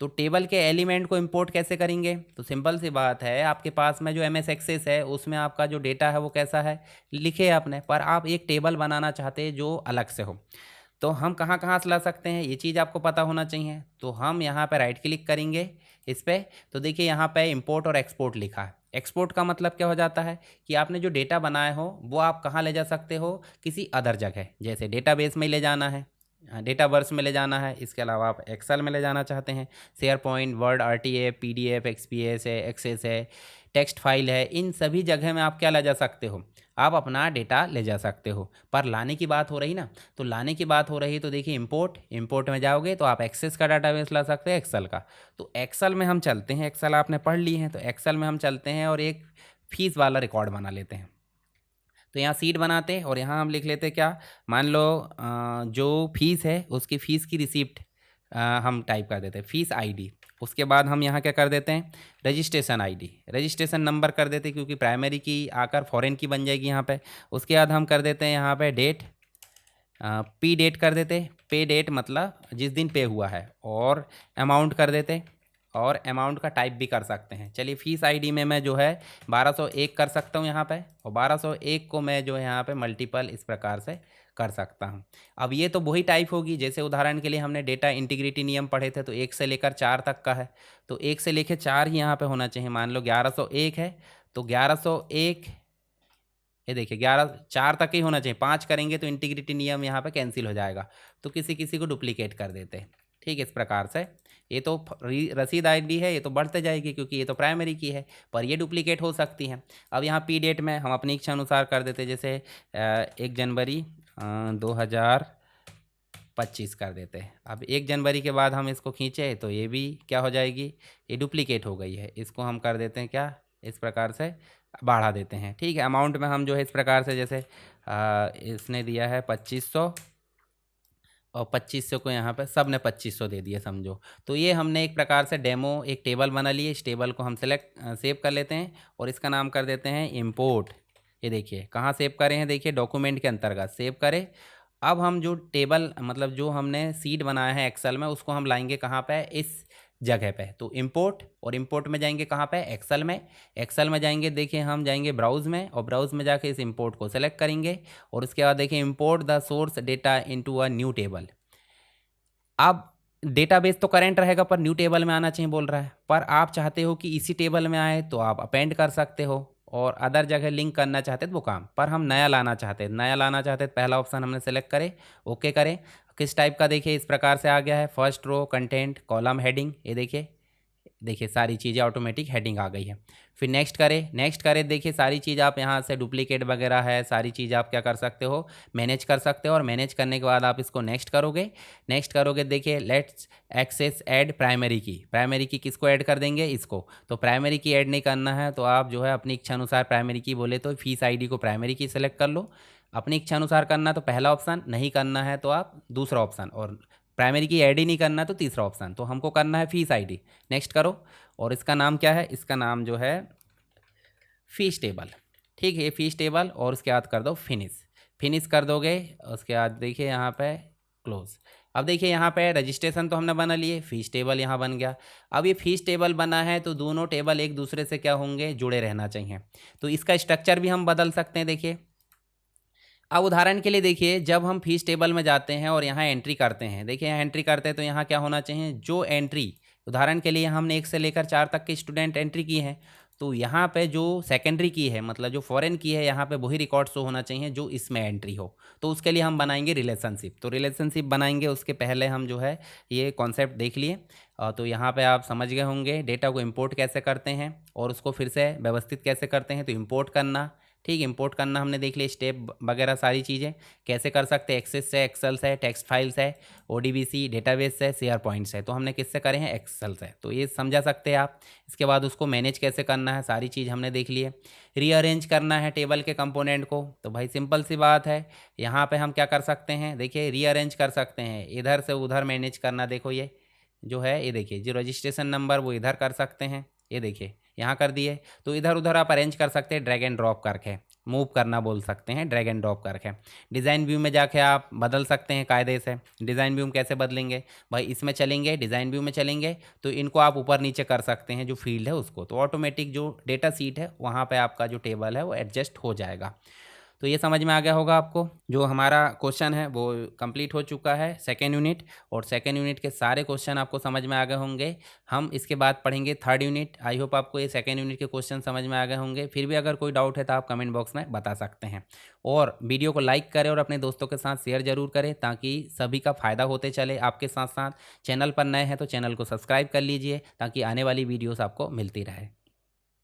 तो टेबल के एलिमेंट को इंपोर्ट कैसे करेंगे, तो सिंपल सी बात है, आपके पास में जो एमएस एक्सेस है उसमें आपका जो डेटा है वो कैसा है, लिखे आपने, पर आप एक टेबल बनाना चाहते हैं जो अलग से हो। तो हम कहाँ कहाँ से ला सकते हैं, ये चीज़ आपको पता होना चाहिए। तो हम यहाँ पे राइट क्लिक करेंगे इस पर, तो देखिए यहाँ पे इंपोर्ट और एक्सपोर्ट लिखा है। एक्सपोर्ट का मतलब क्या हो जाता है कि आपने जो डेटा बनाए हो वो आप कहाँ ले जा सकते हो, किसी अदर जगह, जैसे डेटाबेस में ले जाना है, डेटावर्स में ले जाना है। इसके अलावा आप एक्सेल में ले जाना चाहते हैं, share point, word, RTA, PDF, XPS है, एक्सेस है, टेक्स्ट फाइल है, इन सभी जगह में आप क्या ले जा सकते हो, आप अपना डेटा ले जा सकते हो। पर लाने की बात हो रही ना, तो लाने की बात हो रही तो देखिए इंपोर्ट में जाओगे तो आप एक्सेस का डाटाबेस ला सकते हैं, एक्सेल का। तो एक्सेल में हम चलते हैं, एक्सेल आपने पढ़ ली है तो एक्सेल में हम चलते हैं और एक फीस वाला रिकॉर्ड बना लेते हैं। तो यहाँ सीट बनाते हैं और यहाँ हम लिख लेते हैं क्या, मान लो जो फीस है उसकी फ़ीस की रिसिप्ट हम टाइप कर देते हैं, फीस आईडी। उसके बाद हम यहाँ क्या कर देते हैं, रजिस्ट्रेशन आईडी, रजिस्ट्रेशन नंबर कर देते हैं क्योंकि प्राइमरी की आकर फॉरेन की बन जाएगी यहाँ पे। उसके बाद हम कर देते हैं यहाँ पे डेट, पी डेट कर देते, पे डेट मतलब जिस दिन पे हुआ है, और अमाउंट कर देते, और अमाउंट का टाइप भी कर सकते हैं। चलिए फीस आईडी में मैं जो है 1201 कर सकता हूँ यहाँ पे, और 1201 को मैं जो है यहाँ पे मल्टीपल इस प्रकार से कर सकता हूँ। अब ये तो वही टाइप होगी, जैसे उदाहरण के लिए हमने डेटा इंटीग्रिटी नियम पढ़े थे, तो 1 से लेकर 4 तक का है, तो 1 से लेकर 4 ही यहाँ पे होना चाहिए। मान लो 1101 है तो 1101, ये देखिए 4 तक ही होना चाहिए, 5 करेंगे तो इंटीग्रिटी नियम यहाँ पे कैंसिल हो जाएगा, तो किसी किसी को डुप्लीकेट कर देते हैं। ठीक है, इस प्रकार से ये तो रसीद आईडी है, ये तो बढ़ते जाएगी क्योंकि ये तो प्राइमरी की है, पर ये डुप्लीकेट हो सकती है। अब यहाँ पी डेट में हम अपनी इच्छा अनुसार कर देते, जैसे 1 जनवरी 2025 कर देते हैं। अब 1 जनवरी के बाद हम इसको खींचे तो ये भी क्या हो जाएगी, ये डुप्लीकेट हो गई है, इसको हम कर देते हैं क्या, इस प्रकार से बढ़ा देते हैं। ठीक है, अमाउंट में हम जो है इस प्रकार से, जैसे इसने दिया है 2500 और 2500 को यहाँ पे सब ने 2500 दे दिया समझो। तो ये हमने एक प्रकार से डेमो एक टेबल बना लिए, इस टेबल को हम सेव कर लेते हैं और इसका नाम कर देते हैं इंपोर्ट। ये देखिए कहाँ सेव करें हैं, देखिए डॉक्यूमेंट के अंतर्गत सेव करें। अब हम जो टेबल मतलब जो हमने सीट बनाया है एक्सेल में, उसको हम लाएंगे कहाँ पे, इस जगह पे। तो इंपोर्ट, और इंपोर्ट में जाएंगे कहाँ पे, एक्सेल में। एक्सेल में जाएंगे, देखिए हम जाएंगे ब्राउज़ में, और ब्राउज़ में जाके इस इंपोर्ट को सेलेक्ट करेंगे, और उसके बाद देखिए import the source data into a new table. अब डेटाबेस तो करेंट रहेगा पर न्यू टेबल में आना चाहिए बोल रहा है, पर आप चाहते हो कि इसी टेबल में आए तो आप अपेंड कर सकते हो, और अदर जगह लिंक करना चाहते तो वो काम, पर हम नया लाना चाहते हैं। नया लाना चाहते हैं, पहला ऑप्शन हमने सेलेक्ट करे, ओके करें। किस टाइप का, देखिए इस प्रकार से आ गया है, first row, content, column, heading. ये देखिए देखिए सारी चीज़ें ऑटोमेटिक हेडिंग आ गई है। फिर नेक्स्ट करें, नेक्स्ट करें, देखिए सारी चीज़ आप यहाँ से डुप्लीकेट वगैरह है, सारी चीज़ आप क्या कर सकते हो, मैनेज कर सकते हो। और मैनेज करने के बाद आप इसको नेक्स्ट करोगे, नेक्स्ट करोगे, देखिए लेट्स एक्सेस ऐड प्राइमरी की। प्राइमरी की किसको ऐड कर देंगे, इसको। तो प्राइमरी की ऐड नहीं करना है तो आप जो है अपनी इच्छा अनुसार प्राइमरी की बोले तो फीस आईडी को प्राइमरी की सेलेक्ट कर लो, अपनी इच्छा अनुसार करना तो पहला ऑप्शन, नहीं करना है तो आप दूसरा ऑप्शन, और प्राइमरी की ऐड ही नहीं करना तो तीसरा ऑप्शन। तो हमको करना है फीस आईडी, नेक्स्ट करो। और इसका नाम क्या है, इसका नाम जो है फीस टेबल। ठीक है, ये फीस टेबल, और उसके बाद कर दो फिनिश। फिनिश कर दोगे, उसके बाद देखिए यहाँ पे क्लोज। अब देखिए यहाँ पे रजिस्ट्रेशन तो हमने बना लिए, फीस टेबल यहाँ बन गया। अब ये फीस टेबल बना है तो दोनों टेबल एक दूसरे से क्या होंगे, जुड़े रहना चाहिए। तो इसका स्ट्रक्चर भी हम बदल सकते हैं, देखिए। अब उदाहरण के लिए देखिए, जब हम फीस टेबल में जाते हैं और यहाँ एंट्री करते हैं, देखिए यहाँ एंट्री करते हैं तो यहाँ क्या होना चाहिए, जो एंट्री, उदाहरण के लिए हमने 1 से लेकर 4 तक के स्टूडेंट एंट्री की हैं, तो यहाँ पे जो सेकेंडरी की है मतलब जो फॉरेन की है, यहाँ पे वही रिकॉर्ड शो होना चाहिए जो इसमें एंट्री हो। तो उसके लिए हम बनाएंगे रिलेशनशिप। तो रिलेशनशिप बनाएंगे, उसके पहले हम जो है ये कॉन्सेप्ट देख लिए। तो यहाँ पे आप समझ गए होंगे डेटा को इंपोर्ट कैसे करते हैं और उसको फिर से व्यवस्थित कैसे करते हैं। तो इंपोर्ट करना, ठीक, इंपोर्ट करना हमने देख लिया, स्टेप वगैरह सारी चीज़ें कैसे कर सकते हैं, एक्सेस से, एक्सेल से, टेक्स्ट फाइल्स है, ओडीबीसी डेटाबेस से, शेयर पॉइंट्स है। तो हमने किससे करे हैं, एक्सेल से। तो ये समझा सकते हैं आप। इसके बाद उसको मैनेज कैसे करना है, सारी चीज़ हमने देख ली है। रीअरेंज करना है टेबल के कंपोनेंट को, तो भाई सिंपल सी बात है, यहाँ पे हम क्या कर सकते हैं, देखिए रीअरेंज कर सकते हैं, इधर से उधर मैनेज करना। देखो ये जो है, ये देखिए जो रजिस्ट्रेशन नंबर वो इधर कर सकते हैं, ये देखिए यहाँ कर दिए। तो इधर उधर आप अरेंज कर सकते हैं ड्रैग एंड ड्रॉप करके, मूव करना बोल सकते हैं, ड्रैग एंड ड्रॉप करके। डिज़ाइन व्यू में जाके आप बदल सकते हैं कायदे से। डिज़ाइन व्यू में कैसे बदलेंगे भाई, इसमें चलेंगे, डिज़ाइन व्यू में चलेंगे तो इनको आप ऊपर नीचे कर सकते हैं, जो फील्ड है उसको। तो ऑटोमेटिक जो डेटा सीट है वहाँ पे आपका जो टेबल है वो एडजस्ट हो जाएगा। तो ये समझ में आ गया होगा आपको। जो हमारा क्वेश्चन है वो कंप्लीट हो चुका है, सेकेंड यूनिट, और सेकेंड यूनिट के सारे क्वेश्चन आपको समझ में आ गए होंगे। हम इसके बाद पढ़ेंगे थर्ड यूनिट। आई होप आपको ये सेकेंड यूनिट के क्वेश्चन समझ में आ गए होंगे। फिर भी अगर कोई डाउट है तो आप कमेंट बॉक्स में बता सकते हैं। और वीडियो को लाइक करें और अपने दोस्तों के साथ शेयर जरूर करें, ताकि सभी का फ़ायदा होते चले आपके साथ साथ। चैनल पर नए हैं तो चैनल को सब्सक्राइब कर लीजिए, ताकि आने वाली वीडियोज़ आपको मिलती रहे।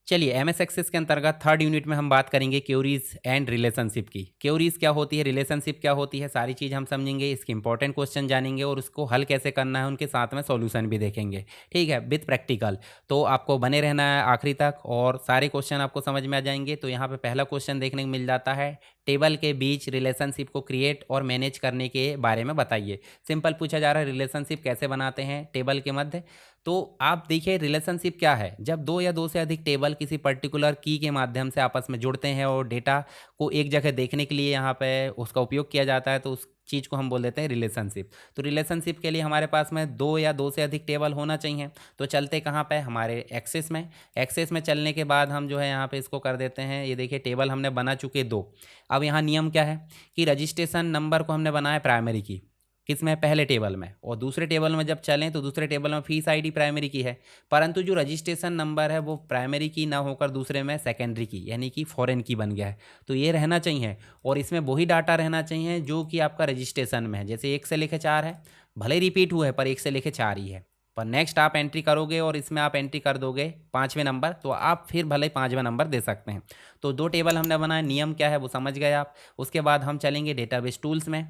चलिए एमएस एक्सेस के अंतर्गत थर्ड यूनिट में हम बात करेंगे क्यूरीज एंड रिलेशनशिप की। क्यूरीज क्या होती है, रिलेशनशिप क्या होती है, सारी चीज़ हम समझेंगे, इसके इंपॉर्टेंट क्वेश्चन जानेंगे और उसको हल कैसे करना है, उनके साथ में सॉल्यूशन भी देखेंगे। ठीक है, विथ प्रैक्टिकल। तो आपको बने रहना है आखिरी तक और सारे क्वेश्चन आपको समझ में आ जाएंगे। तो यहाँ पे पहला क्वेश्चन देखने को मिल जाता है, टेबल के बीच रिलेशनशिप को क्रिएट और मैनेज करने के बारे में बताइए। सिंपल पूछा जा रहा है, रिलेशनशिप कैसे बनाते हैं टेबल के मध्य। तो आप देखिए रिलेशनशिप क्या है, जब दो या दो से अधिक टेबल किसी पर्टिकुलर की के माध्यम से आपस में जुड़ते हैं और डेटा को एक जगह देखने के लिए यहाँ पे उसका उपयोग किया जाता है, तो उस चीज़ को हम बोल देते हैं रिलेशनशिप। तो रिलेशनशिप के लिए हमारे पास में दो या दो से अधिक टेबल होना चाहिए। तो चलते कहाँ पे, हमारे एक्सेस में। एक्सेस में चलने के बाद हम जो है यहाँ पे इसको कर देते हैं, ये देखिए टेबल हमने बना चुके दो। अब यहाँ नियम क्या है कि रजिस्ट्रेशन नंबर को हमने बनाया प्राइमरी की, किस में, पहले टेबल में, और दूसरे टेबल में जब चलें तो दूसरे टेबल में फीस आईडी प्राइमरी की है, परंतु जो रजिस्ट्रेशन नंबर है वो प्राइमरी की ना होकर दूसरे में सेकेंडरी की यानी कि फॉरेन की बन गया है। तो ये रहना चाहिए और इसमें वही डाटा रहना चाहिए जो कि आपका रजिस्ट्रेशन में है। जैसे 1 से लेकर 4 है, भले रिपीट हुआ है पर 1 से लेकर 4 ही है, पर नेक्स्ट आप एंट्री करोगे और इसमें आप एंट्री कर दोगे 5वें नंबर, तो आप फिर भले 5वां नंबर दे सकते हैं। तो दो टेबल हमने बनाए, नियम क्या है वो समझ गए आप। उसके बाद हम चलेंगे डेटाबेस टूल्स में।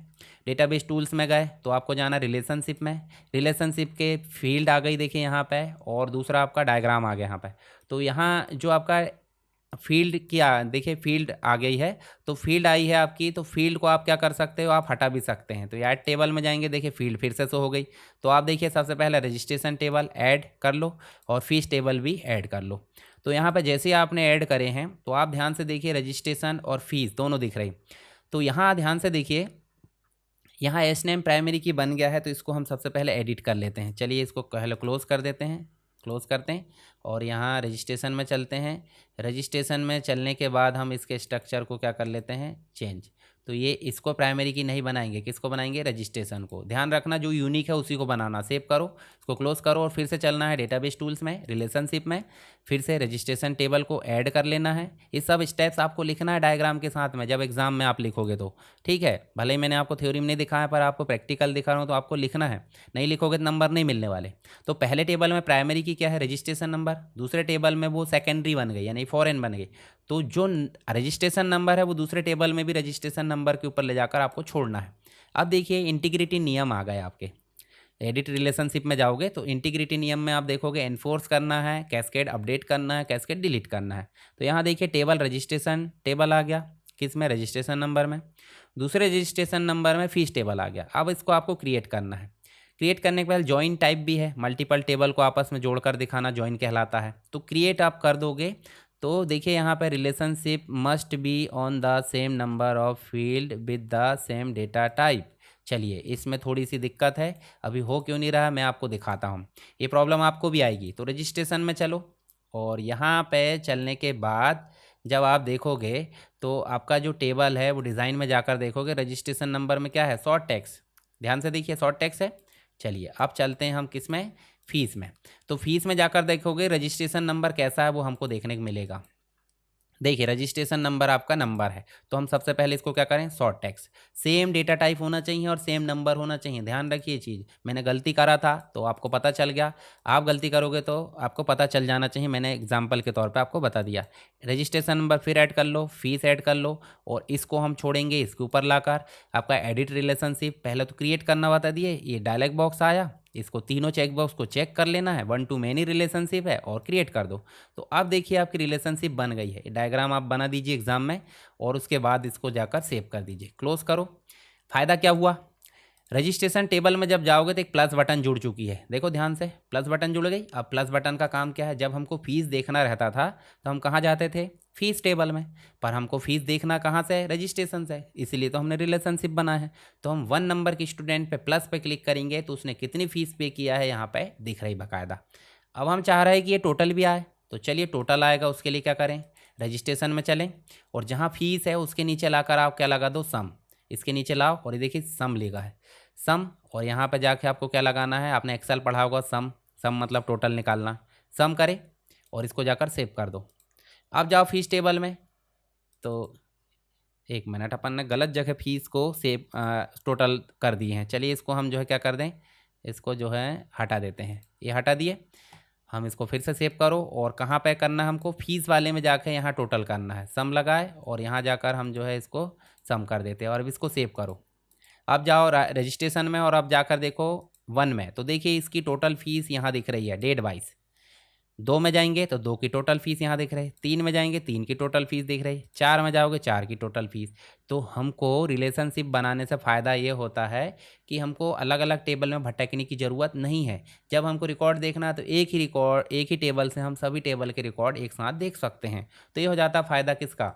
डेटाबेस टूल्स में गए तो आपको जाना रिलेशनशिप में। रिलेशनशिप के फील्ड आ गई देखिए यहाँ पे, और दूसरा आपका डायग्राम आ गया यहाँ पे। तो यहाँ जो आपका फील्ड क्या, देखिए फील्ड आ गई है, तो फील्ड आई है आपकी, तो फील्ड को आप क्या कर सकते हो, आप हटा भी सकते हैं। तो ऐड टेबल में जाएंगे, देखिए फील्ड फिर से शो हो गई। तो आप देखिए सबसे पहले रजिस्ट्रेशन टेबल ऐड कर लो और फीस टेबल भी ऐड कर लो। तो यहाँ पे जैसे ही आपने ऐड करे हैं तो आप ध्यान से देखिए रजिस्ट्रेशन और फीस दोनों दिख रही। तो यहाँ ध्यान से देखिए, यहाँ एस नेम प्राइमरी की बन गया है, तो इसको हम सबसे पहले एडिट कर लेते हैं। चलिए इसको पहले क्लोज कर देते हैं, क्लोज करते हैं और यहाँ रजिस्ट्रेशन में चलते हैं। रजिस्ट्रेशन में चलने के बाद हम इसके स्ट्रक्चर को क्या कर लेते हैं, चेंज। तो ये इसको प्राइमरी की नहीं बनाएंगे, किसको बनाएंगे, रजिस्ट्रेशन को। ध्यान रखना जो यूनिक है उसी को बनाना। सेव करो, इसको क्लोज करो और फिर से चलना है डेटाबेस टूल्स में, रिलेशनशिप में, फिर से रजिस्ट्रेशन टेबल को ऐड कर लेना है। ये सब स्टेप्स आपको लिखना है डायग्राम के साथ में, जब एग्जाम में आप लिखोगे तो। ठीक है, भले ही मैंने आपको थ्योरी में नहीं दिखाया पर आपको प्रैक्टिकल दिखा रहा हूँ, तो आपको लिखना है, नहीं लिखोगे तो नंबर नहीं मिलने वाले। तो पहले टेबल में प्राइमरी की क्या है, रजिस्ट्रेशन नंबर, दूसरे टेबल में वो सेकेंडरी बन गई यानी फॉरेन बन गई। तो जो रजिस्ट्रेशन नंबर है वो दूसरे टेबल में भी रजिस्ट्रेशन नंबर के ऊपर ले जाकर आपको छोड़ना है। अब देखिए इंटीग्रिटी नियम आ गए आपके। एडिट रिलेशनशिप में जाओगे तो इंटीग्रिटी नियम में आप देखोगे एनफोर्स करना है, कैस्केड अपडेट करना है, कैस्केड डिलीट करना है। तो यहाँ देखिए टेबल रजिस्ट्रेशन टेबल आ गया, किस में, रजिस्ट्रेशन नंबर में। दूसरे रजिस्ट्रेशन नंबर में फीस टेबल आ गया। अब इसको आपको क्रिएट करना है। क्रिएट करने के बाद जॉइन टाइप भी है, मल्टीपल टेबल को आपस में जोड़कर दिखाना जॉइन कहलाता है। तो क्रिएट आप कर दोगे तो देखिए यहाँ पर relationship must be on the same number of field with the same data type. चलिए इसमें थोड़ी सी दिक्कत है, अभी हो क्यों नहीं रहा मैं आपको दिखाता हूँ। ये प्रॉब्लम आपको भी आएगी। तो रजिस्ट्रेशन में चलो और यहाँ पे चलने के बाद जब आप देखोगे तो आपका जो टेबल है वो डिज़ाइन में जाकर देखोगे, रजिस्ट्रेशन नंबर में क्या है, शॉर्ट टैक्स। ध्यान से देखिए शॉर्ट टैक्स है। चलिए अब चलते हैं हम किस में, फीस में। तो फीस में जाकर देखोगे रजिस्ट्रेशन नंबर कैसा है वो हमको देखने को मिलेगा। देखिए रजिस्ट्रेशन नंबर आपका नंबर है, तो हम सबसे पहले इसको क्या करें, short tax. Same data type होना चाहिए और सेम नंबर होना चाहिए। ध्यान रखिए चीज़, मैंने गलती करा था तो आपको पता चल गया, आप गलती करोगे तो आपको पता चल जाना चाहिए। मैंने एग्जाम्पल के तौर पे आपको बता दिया। रजिस्ट्रेशन नंबर फिर ऐड कर लो, फीस ऐड कर लो और इसको हम छोड़ेंगे इसके ऊपर लाकर। आपका एडिट रिलेशनशिप पहले तो क्रिएट करना बता दिए, ये डायलॉग बॉक्स आया, इसको तीनों चेक बॉक्स को चेक कर लेना है, 1 to many रिलेशनशिप है और क्रिएट कर दो। तो अब देखिए आपकी रिलेशनशिप बन गई है। डायग्राम आप बना दीजिए एग्जाम में और उसके बाद इसको जाकर सेव कर दीजिए, क्लोज करो। फायदा क्या हुआ, रजिस्ट्रेशन टेबल में जब जाओगे तो एक प्लस बटन जुड़ चुकी है, देखो ध्यान से प्लस बटन जुड़ गई। अब प्लस बटन का काम क्या है, जब हमको फीस देखना रहता था तो हम कहाँ जाते थे, फीस टेबल में, पर हमको फीस देखना कहाँ से है, रजिस्ट्रेशन से, इसीलिए तो हमने रिलेशनशिप बना है। तो हम 1 नंबर के स्टूडेंट पे प्लस पे क्लिक करेंगे तो उसने कितनी फीस पे किया है यहाँ पे दिख रही बाकायदा। अब हम चाह रहे हैं कि ये टोटल भी आए, तो चलिए टोटल आएगा, उसके लिए क्या करें, रजिस्ट्रेशन में चलें और जहाँ फीस है उसके नीचे लाकर आप क्या लगा दो, सम। इसके नीचे लाओ और ये देखिए सम लिखा है, सम। और यहाँ पर जाके आपको क्या लगाना है, आपने एक्सेल पढ़ा होगा, सम, सम मतलब टोटल निकालना। सम करें और इसको जाकर सेव कर दो। अब जाओ फीस टेबल में, तो 1 मिनट, अपन ने गलत जगह फीस को सेव टोटल कर दिए हैं। चलिए इसको हम जो है क्या कर दें, इसको जो है हटा देते हैं, ये हटा दिए। हम इसको फिर से सेव करो और कहाँ पे करना है हमको, फीस वाले में जाकर यहाँ टोटल करना है, सम लगाए और यहाँ जाकर हम जो है इसको सम कर देते हैं और अब इसको सेव करो। अब जाओ रजिस्ट्रेशन में और अब जाकर देखो 1 में, तो देखिए इसकी टोटल फीस यहाँ दिख रही है डेट वाइज। 2 में जाएंगे तो 2 की टोटल फीस यहाँ दिख रही है, 3 में जाएंगे 3 की टोटल फीस दिख रही है, 4 में जाओगे 4 की टोटल फीस। तो हमको रिलेशनशिप बनाने से फ़ायदा ये होता है कि हमको अलग अलग टेबल में भटकने की ज़रूरत नहीं है। जब हमको रिकॉर्ड देखना है तो एक ही टेबल से हम सभी टेबल के रिकॉर्ड एक साथ देख सकते हैं। तो ये हो जाता है फ़ायदा किसका,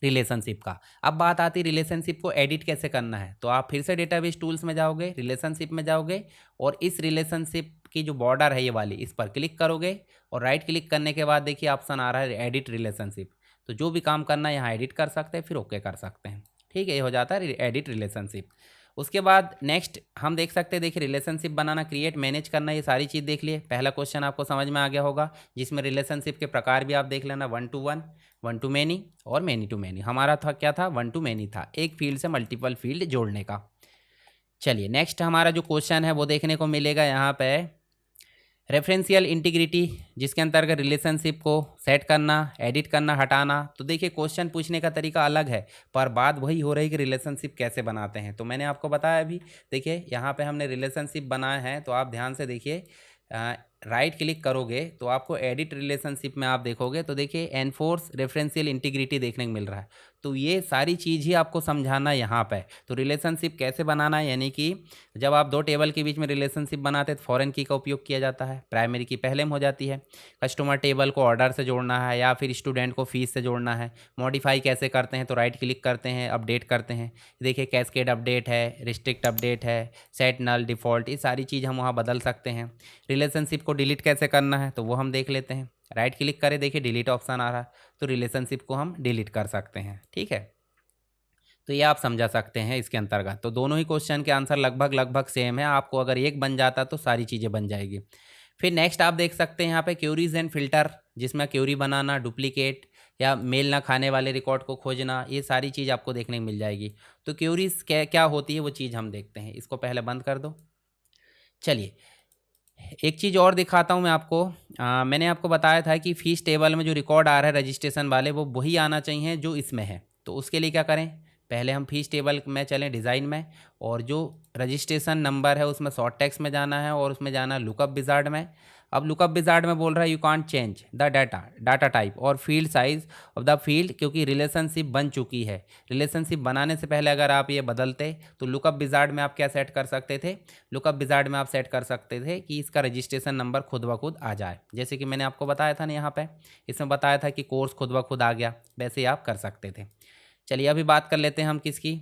रिलेशनशिप का। अब बात आती है रिलेशनशिप को एडिट कैसे करना है, तो आप फिर से डेटाबेस टूल्स में जाओगे, रिलेशनशिप में जाओगे और इस रिलेशनशिप की जो बॉर्डर है ये वाली, इस पर क्लिक करोगे और राइट क्लिक करने के बाद देखिए ऑप्शन आ रहा है एडिट रिलेशनशिप। तो जो भी काम करना है यहाँ एडिट कर सकते हैं, फिर ओके कर सकते हैं। ठीक है, ये हो जाता है एडिट रिलेशनशिप। उसके बाद नेक्स्ट हम देख सकते हैं, देखिए रिलेशनशिप बनाना, क्रिएट, मैनेज करना, ये सारी चीज़ देख लिए। पहला क्वेश्चन आपको समझ में आ गया होगा, जिसमें रिलेशनशिप के प्रकार भी आप देख लेना, 1 to 1, 1 to many और many to many। हमारा था क्या था, 1 to many था, एक फील्ड से मल्टीपल फील्ड जोड़ने का। चलिए नेक्स्ट हमारा जो क्वेश्चन है वो देखने को मिलेगा यहाँ पे, रेफरेंशियल इंटीग्रिटी, जिसके अंतर्गत रिलेशनशिप को सेट करना, एडिट करना, हटाना। तो देखिए क्वेश्चन पूछने का तरीका अलग है पर बात वही हो रही कि रिलेशनशिप कैसे बनाते हैं। तो मैंने आपको बताया अभी, देखिए यहाँ पे हमने रिलेशनशिप बनाए हैं, तो आप ध्यान से देखिए, राइट क्लिक करोगे तो आपको एडिट रिलेशनशिप में आप देखोगे तो देखिए एनफोर्स रेफरेंशियल इंटीग्रिटी देखने को मिल रहा है। तो ये सारी चीज़ ही आपको समझाना है यहाँ पे। तो रिलेशनशिप कैसे बनाना है, यानी कि जब आप दो टेबल के बीच में रिलेशनशिप बनाते हैं तो फॉरेन की का उपयोग किया जाता है, प्राइमरी की पहले में हो जाती है। कस्टमर टेबल को ऑर्डर से जोड़ना है या फिर स्टूडेंट को फीस से जोड़ना है। मॉडिफाई कैसे करते हैं, तो राइट क्लिक करते हैं, अपडेट करते हैं। देखिए कैस्केड अपडेट है, रिस्ट्रिक्ट अपडेट है, सेट नल, डिफ़ॉल्ट, ये सारी चीज़ हम वहाँ बदल सकते हैं। रिलेशनशिप को डिलीट कैसे करना है तो वो हम देख लेते हैं। राइट क्लिक करें, देखिए डिलीट ऑप्शन आ रहा है, तो रिलेशनशिप को हम डिलीट कर सकते हैं। ठीक है, तो ये आप समझा सकते हैं इसके अंतर्गत। तो दोनों ही क्वेश्चन के आंसर लगभग लगभग सेम है, आपको अगर एक बन जाता तो सारी चीज़ें बन जाएगी। फिर नेक्स्ट आप देख सकते हैं यहाँ पे क्यूरीज एंड फिल्टर, जिसमें क्यूरी बनाना, डुप्लीकेट या मेल ना खाने वाले रिकॉर्ड को खोजना, ये सारी चीज़ आपको देखने को मिल जाएगी। तो क्यूरीज क्या क्या होती है वो चीज़ हम देखते हैं। इसको पहले बंद कर दो। चलिए एक चीज़ और दिखाता हूँ मैं आपको। मैंने आपको बताया था कि फीस टेबल में जो रिकॉर्ड आ रहा है रजिस्ट्रेशन वाले, वो वही आना चाहिए जो इसमें है। तो उसके लिए क्या करें, पहले हम फीस टेबल में चलें, डिज़ाइन में, और जो रजिस्ट्रेशन नंबर है उसमें शॉर्ट टेक्स्ट में जाना है और उसमें जाना है लुकअप विजार्ड में। अब लुकअप विजार्ड में बोल रहा है you can't change the data type और field size of the field, क्योंकि रिलेशनशिप बन चुकी है। रिलेशनशिप बनाने से पहले अगर आप ये बदलते तो लुकअप विजार्ड में आप क्या सेट कर सकते थे, लुकअप विजार्ड में आप सेट कर सकते थे कि इसका रजिस्ट्रेशन नंबर खुद ब खुद आ जाए। जैसे कि मैंने आपको बताया था ना, यहाँ पे इसमें बताया था कि कोर्स खुद ब खुद आ गया, वैसे ही आप कर सकते थे। चलिए अभी बात कर लेते हैं हम किसकी,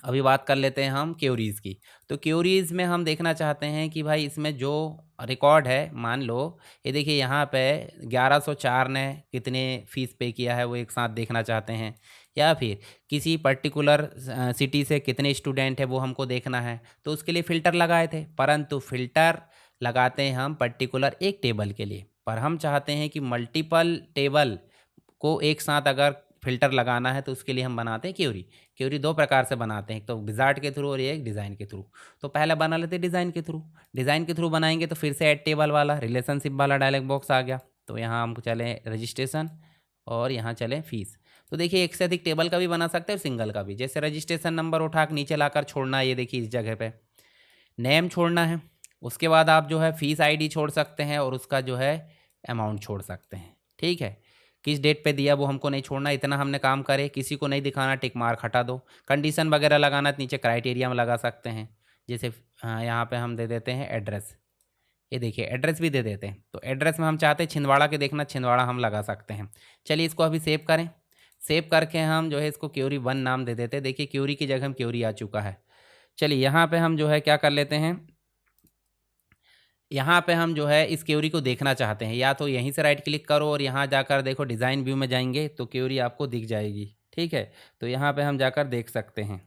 अभी बात कर लेते हैं हम क्यूरीज़ की। तो क्यूरीज़ में हम देखना चाहते हैं कि भाई इसमें जो रिकॉर्ड है, मान लो ये देखिए यहाँ पे 1104 ने कितने फ़ीस पे किया है वो एक साथ देखना चाहते हैं, या फिर किसी पर्टिकुलर सिटी से कितने स्टूडेंट है वो हमको देखना है। तो उसके लिए फ़िल्टर लगाए थे, परंतु फ़िल्टर लगाते हैं हम पर्टिकुलर एक टेबल के लिए, पर हम चाहते हैं कि मल्टीपल टेबल को एक साथ अगर फ़िल्टर लगाना है तो उसके लिए हम बनाते हैं क्यूरी। क्यूरी दो प्रकार से बनाते हैं, एक तो विजार्ड के थ्रू और एक डिज़ाइन के थ्रू। तो पहले बना लेते हैं डिज़ाइन के थ्रू। डिज़ाइन के थ्रू बनाएंगे तो फिर से ऐड टेबल वाला रिलेशनशिप वाला डायलॉग बॉक्स आ गया। तो यहाँ हम चले रजिस्ट्रेशन और यहाँ चले फीस। तो देखिए एक से अधिक टेबल का भी बना सकते हैं और सिंगल का भी। जैसे रजिस्ट्रेशन नंबर उठा के नीचे लाकर छोड़ना है, ये देखिए इस जगह पे नेम छोड़ना है। उसके बाद आप जो है फीस आईडी छोड़ सकते हैं और उसका जो है अमाउंट छोड़ सकते हैं। ठीक है, किस डेट पे दिया वो हमको नहीं छोड़ना, इतना हमने काम करे। किसी को नहीं दिखाना, टिक मार्क हटा दो। कंडीशन वगैरह लगाना तो नीचे क्राइटेरिया में लगा सकते हैं। जैसे यहाँ पे हम दे देते हैं एड्रेस, ये देखिए एड्रेस भी दे देते हैं। तो एड्रेस में हम चाहते हैं छिंदवाड़ा के देखना, छिंदवाड़ा हम लगा सकते हैं। चलिए इसको अभी सेव करें। सेव करके हम जो है इसको क्यूरी 1 नाम दे देते हैं। देखिए क्यूरी की जगह हम क्यूरी आ चुका है। चलिए यहाँ पे हम जो है क्या कर लेते हैं, यहाँ पे हम जो है इस क्यूरी को देखना चाहते हैं, या तो यहीं से राइट क्लिक करो और यहाँ जाकर देखो डिज़ाइन व्यू में जाएंगे तो क्यूरी आपको दिख जाएगी। ठीक है, तो यहाँ पे हम जाकर देख सकते हैं।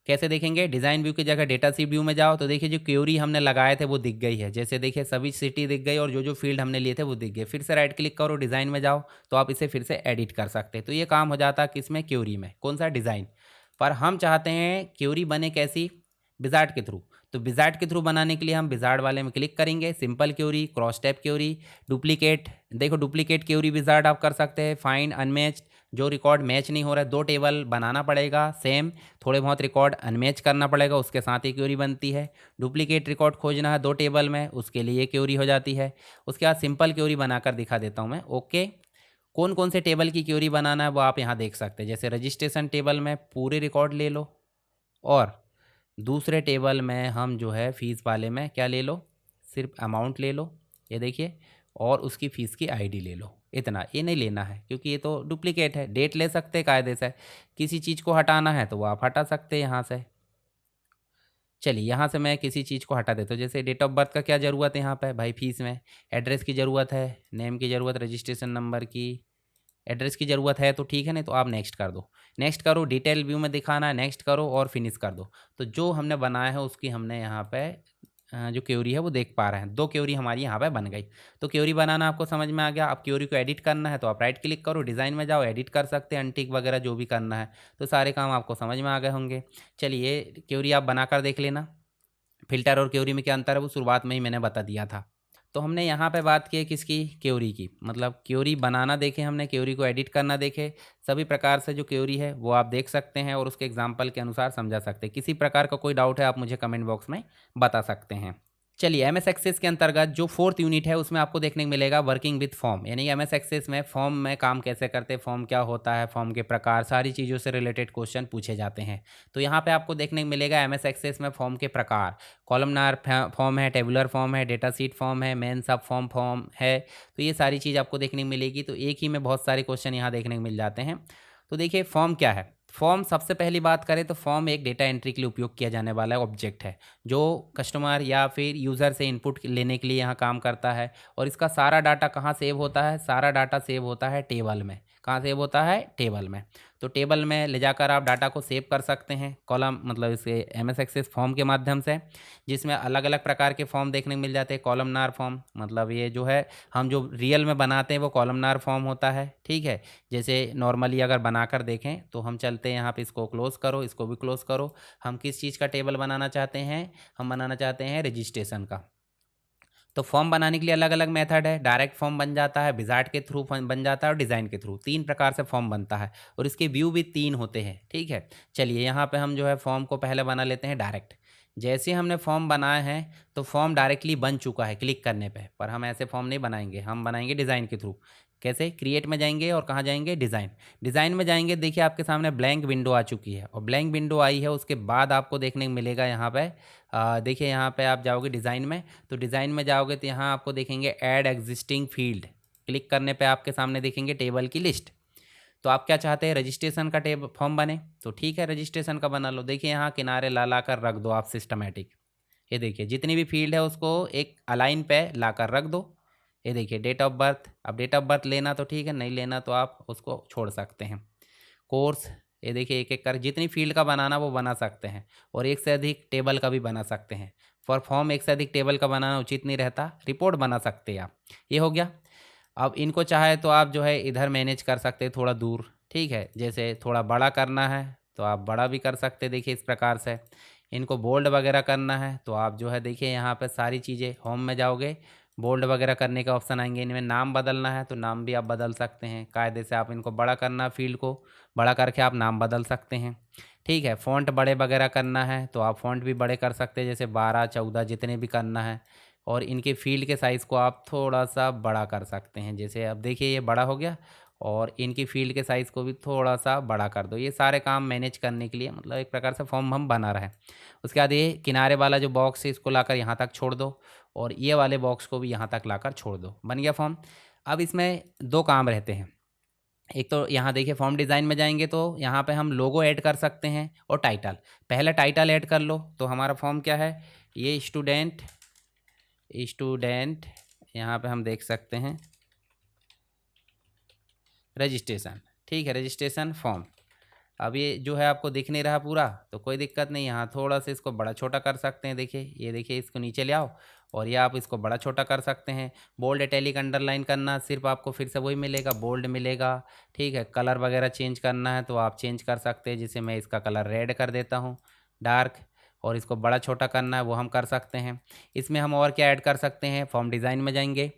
कैसे देखेंगे, डिज़ाइन व्यू की जगह डेटा सी व्यू में जाओ तो देखिए जो क्यूरी हमने लगाए थे वो दिख गई है। जैसे देखिए सभी सिटी दिख गई और जो जो फील्ड हमने लिए थे वो दिख गए। फिर से राइट क्लिक करो, डिज़ाइन में जाओ तो आप इसे फिर से एडिट कर सकते हैं। तो ये काम हो जाता है किसमें, क्यूरी में। कौन सा, डिज़ाइन। पर हम चाहते हैं क्यूरी बने कैसी, विजार्ड के थ्रू। तो विजार्ड के थ्रू बनाने के लिए हम विजार्ड वाले में क्लिक करेंगे, simple query, cross tab query, duplicate, देखो डुप्लीकेट क्यूरी विजार्ड आप कर सकते हैं, फाइंड अनमैच, जो रिकॉर्ड मैच नहीं हो रहा है 2 टेबल बनाना पड़ेगा, सेम थोड़े बहुत रिकॉर्ड अनमैच करना पड़ेगा, उसके साथ ही क्यूरी बनती है। डुप्लीकेट रिकॉर्ड खोजना है 2 टेबल में, उसके लिए क्यूरी हो जाती है। उसके बाद सिंपल क्यूरी बनाकर दिखा देता हूँ मैं। ओके, कौन कौन से टेबल की क्यूरी बनाना है वो आप यहाँ देख सकते हैं। जैसे रजिस्ट्रेशन टेबल में पूरे रिकॉर्ड ले लो, और दूसरे टेबल में हम जो है फ़ीस वाले में क्या ले लो, सिर्फ अमाउंट ले लो, ये देखिए, और उसकी फ़ीस की आईडी ले लो। इतना, ये नहीं लेना है क्योंकि ये तो डुप्लीकेट है। डेट ले सकते हैं कायदे से, किसी चीज़ को हटाना है तो वो आप हटा सकते हैं यहाँ से। चलिए यहाँ से मैं किसी चीज़ को हटा देता हूँ। जैसे डेट ऑफ बर्थ का क्या ज़रूरत है यहाँ पे भाई फ़ीस में, एड्रेस की ज़रूरत है, नेम की ज़रूरत, रजिस्ट्रेशन नंबर की, एड्रेस की ज़रूरत है तो ठीक है, नहीं तो आप नेक्स्ट कर दो। नेक्स्ट करो, डिटेल व्यू में दिखाना है, नेक्स्ट करो और फिनिश कर दो। तो जो हमने बनाया है उसकी हमने यहाँ पे जो क्यूरी है वो देख पा रहे हैं। 2 क्यूरी हमारी यहाँ पे बन गई। तो क्यूरी बनाना आपको समझ में आ गया। अब क्यूरी को एडिट करना है तो आप राइट क्लिक करो, डिज़ाइन में जाओ, एडिट कर सकते हैं, अनटिक वगैरह जो भी करना है। तो सारे काम आपको समझ में आ गए होंगे। चलिए क्यूरी आप बनाकर देख लेना। फ़िल्टर और क्यूरी में क्या अंतर है वो शुरुआत में ही मैंने बता दिया था। तो हमने यहाँ पे बात की है किसकी, क्यूरी की, मतलब क्यूरी बनाना देखे हमने, क्यूरी को एडिट करना देखे, सभी प्रकार से जो क्यूरी है वो आप देख सकते हैं और उसके एग्जाम्पल के अनुसार समझा सकते हैं। किसी प्रकार का कोई डाउट है आप मुझे कमेंट बॉक्स में बता सकते हैं। चलिए एम एस एक्सेस के अंतर्गत जो 4th यूनिट है उसमें आपको देखने को मिलेगा वर्किंग विथ फॉर्म, यानी एम एस एक्सेस में फॉर्म में काम कैसे करते हैं, फॉर्म क्या होता है, फॉर्म के प्रकार, सारी चीज़ों से रिलेटेड क्वेश्चन पूछे जाते हैं। तो यहाँ पे आपको देखने को मिलेगा एम एस एक्सेस में फॉर्म के प्रकार, कॉलमनार फॉर्म है, टेबुलर फॉर्म है, डेटा सीट फॉर्म है, मेन सब फॉर्म है। तो ये सारी चीज़ आपको देखने को मिलेगी। तो एक ही में बहुत सारे क्वेश्चन यहाँ देखने को मिल जाते हैं। तो देखिए फॉर्म क्या है। फॉर्म, सबसे पहली बात करें तो फॉर्म एक डेटा एंट्री के लिए उपयोग किया जाने वाला ऑब्जेक्ट है जो कस्टमर या फिर यूज़र से इनपुट लेने के लिए यहाँ काम करता है। और इसका सारा डाटा कहाँ सेव होता है, सारा डाटा सेव होता है टेबल में। कहाँ सेव होता है, टेबल में। तो टेबल में ले जाकर आप डाटा को सेव कर सकते हैं, कॉलम मतलब इसे एम एस एक्सेस फॉर्म के माध्यम से, जिसमें अलग अलग प्रकार के फॉर्म देखने को मिल जाते हैं। कॉलमनार फॉर्म मतलब ये जो है हम जो रियल में बनाते हैं वो कॉलमनार फॉर्म होता है, ठीक है। जैसे नॉर्मली अगर बनाकर देखें तो हम चलते हैं यहाँ पे, इसको क्लोज़ करो, इसको भी क्लोज़ करो। हम किस चीज़ का टेबल बनाना चाहते हैं, हम बनाना चाहते हैं रजिस्ट्रेशन का। तो फॉर्म बनाने के लिए अलग अलग मेथड है। डायरेक्ट फॉर्म बन जाता है, विजार्ड के थ्रू बन जाता है, और डिज़ाइन के थ्रू, 3 प्रकार से फॉर्म बनता है और इसके व्यू भी 3 होते हैं, ठीक है। चलिए यहाँ पे हम जो है फॉर्म को पहले बना लेते हैं डायरेक्ट। जैसे हमने फॉर्म बनाया है तो फॉर्म डायरेक्टली बन चुका है क्लिक करने पे, पर हम ऐसे फॉर्म नहीं बनाएंगे, हम बनाएंगे डिज़ाइन के थ्रू। कैसे, क्रिएट में जाएंगे और कहाँ जाएंगे, डिज़ाइन। डिज़ाइन में जाएंगे, देखिए आपके सामने ब्लैंक विंडो आ चुकी है, और ब्लैंक विंडो आई है उसके बाद आपको देखने को मिलेगा यहाँ पे, देखिए यहाँ पे आप जाओगे डिज़ाइन में, तो डिज़ाइन में जाओगे तो यहाँ आपको देखेंगे ऐड एग्जिस्टिंग फील्ड। क्लिक करने पे आपके सामने देखेंगे टेबल की लिस्ट। तो आप क्या चाहते हैं, रजिस्ट्रेशन का टेब फॉर्म बने, तो ठीक है रजिस्ट्रेशन का बना लो। देखिए यहाँ किनारे ला ला कर रख दो आप सिस्टमेटिक। ये देखिए जितनी भी फील्ड है उसको एक अलाइन पे ला कर रख दो। ये देखिए डेट ऑफ बर्थ, अब डेट ऑफ बर्थ लेना तो ठीक है, नहीं लेना तो आप उसको छोड़ सकते हैं। कोर्स, ये देखिए एक एक कर जितनी फील्ड का बनाना वो बना सकते हैं, और एक से अधिक टेबल का भी बना सकते हैं। फॉर फॉर्म एक से अधिक टेबल का बनाना उचित नहीं रहता, रिपोर्ट बना सकते हैं आप। ये हो गया। अब इनको चाहे तो आप जो है इधर मैनेज कर सकते हैं थोड़ा दूर, ठीक है। जैसे थोड़ा बड़ा करना है तो आप बड़ा भी कर सकते हैं, देखिए इस प्रकार से। इनको बोल्ड वगैरह करना है तो आप जो है देखिए यहाँ पे सारी चीज़ें, होम में जाओगे, बोल्ड वगैरह करने का ऑप्शन आएंगे। इनमें नाम बदलना है तो नाम भी आप बदल सकते हैं कायदे से। आप इनको बड़ा करना, फील्ड को बड़ा करके आप नाम बदल सकते हैं, ठीक है। फ़ॉन्ट बड़े वगैरह करना है तो आप फ़ॉन्ट भी बड़े कर सकते हैं, जैसे 12, 14 जितने भी करना है। और इनके फील्ड के साइज़ को आप थोड़ा सा बड़ा कर सकते हैं, जैसे अब देखिए ये बड़ा हो गया, और इनकी फील्ड के साइज़ को भी थोड़ा सा बड़ा कर दो। ये सारे काम मैनेज करने के लिए मतलब एक प्रकार से फॉर्म हम बना रहे हैं। उसके बाद ये किनारे वाला जो बॉक्स है इसको लाकर यहाँ तक छोड़ दो, और ये वाले बॉक्स को भी यहाँ तक लाकर छोड़ दो, बन गया फॉर्म। अब इसमें 2 काम रहते हैं। एक तो यहाँ देखिए फॉर्म डिज़ाइन में जाएंगे तो यहाँ पे हम लोगो ऐड कर सकते हैं और टाइटल। पहले टाइटल ऐड कर लो तो हमारा फॉर्म क्या है, ये स्टूडेंट यहाँ पे हम देख सकते हैं रजिस्ट्रेशन, ठीक है, रजिस्ट्रेशन फॉर्म। अब ये जो है आपको दिख नहीं रहा पूरा तो कोई दिक्कत नहीं, यहाँ थोड़ा सा इसको बड़ा छोटा कर सकते हैं। देखिए ये देखिए इसको नीचे ले आओ और ये आप इसको बड़ा छोटा कर सकते हैं। बोल्ड, इटैलिक, अंडरलाइन करना सिर्फ आपको फिर से वही मिलेगा, बोल्ड मिलेगा, ठीक है। कलर वगैरह चेंज करना है तो आप चेंज कर सकते हैं, जैसे मैं इसका कलर रेड कर देता हूँ, डार्क। और इसको बड़ा छोटा करना है वो हम कर सकते हैं। इसमें हम और क्या ऐड कर सकते हैं, फॉर्म डिज़ाइन में जाएंगे,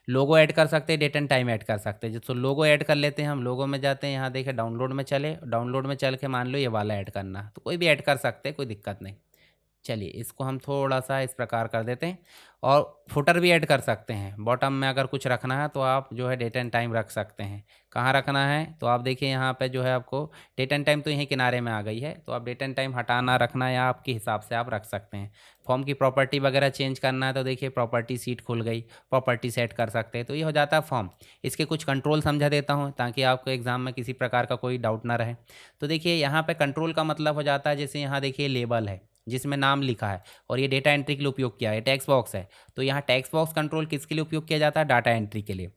लोगो ऐड कर सकते हैं, डेट एंड टाइम ऐड कर सकते हैं। तो लोगो ऐड कर लेते हैं, हम लोगो में जाते हैं, यहाँ देखें डाउनलोड में चले, डाउनलोड में चल के मान लो ये वाला ऐड करना, तो कोई भी ऐड कर सकते हैं, कोई दिक्कत नहीं। चलिए इसको हम थोड़ा सा इस प्रकार कर देते हैं। और फुटर भी ऐड कर सकते हैं, बॉटम में अगर कुछ रखना है तो आप जो है डेट एंड टाइम रख सकते हैं। कहाँ रखना है तो आप देखिए यहाँ पे जो है आपको डेट एंड टाइम तो यहीं किनारे में आ गई है, तो आप डेट एंड टाइम हटाना रखना या आपके हिसाब से आप रख सकते हैं। फॉर्म की प्रॉपर्टी वगैरह चेंज करना है तो देखिए प्रॉपर्टी सीट खुल गई, प्रॉपर्टी सेट कर सकते हैं, तो ये हो जाता है फॉर्म। इसके कुछ कंट्रोल समझा देता हूँ ताकि आपको एग्जाम में किसी प्रकार का कोई डाउट ना रहे। तो देखिए यहाँ पे कंट्रोल का मतलब हो जाता है, जैसे यहाँ देखिए लेबल है जिसमें नाम लिखा है और ये डेटा एंट्री के लिए उपयोग किया है, टेक्स्ट बॉक्स है, तो यहाँ टेक्स्ट बॉक्स कंट्रोल किसके लिए उपयोग किया जाता है, डाटा एंट्री के लिए।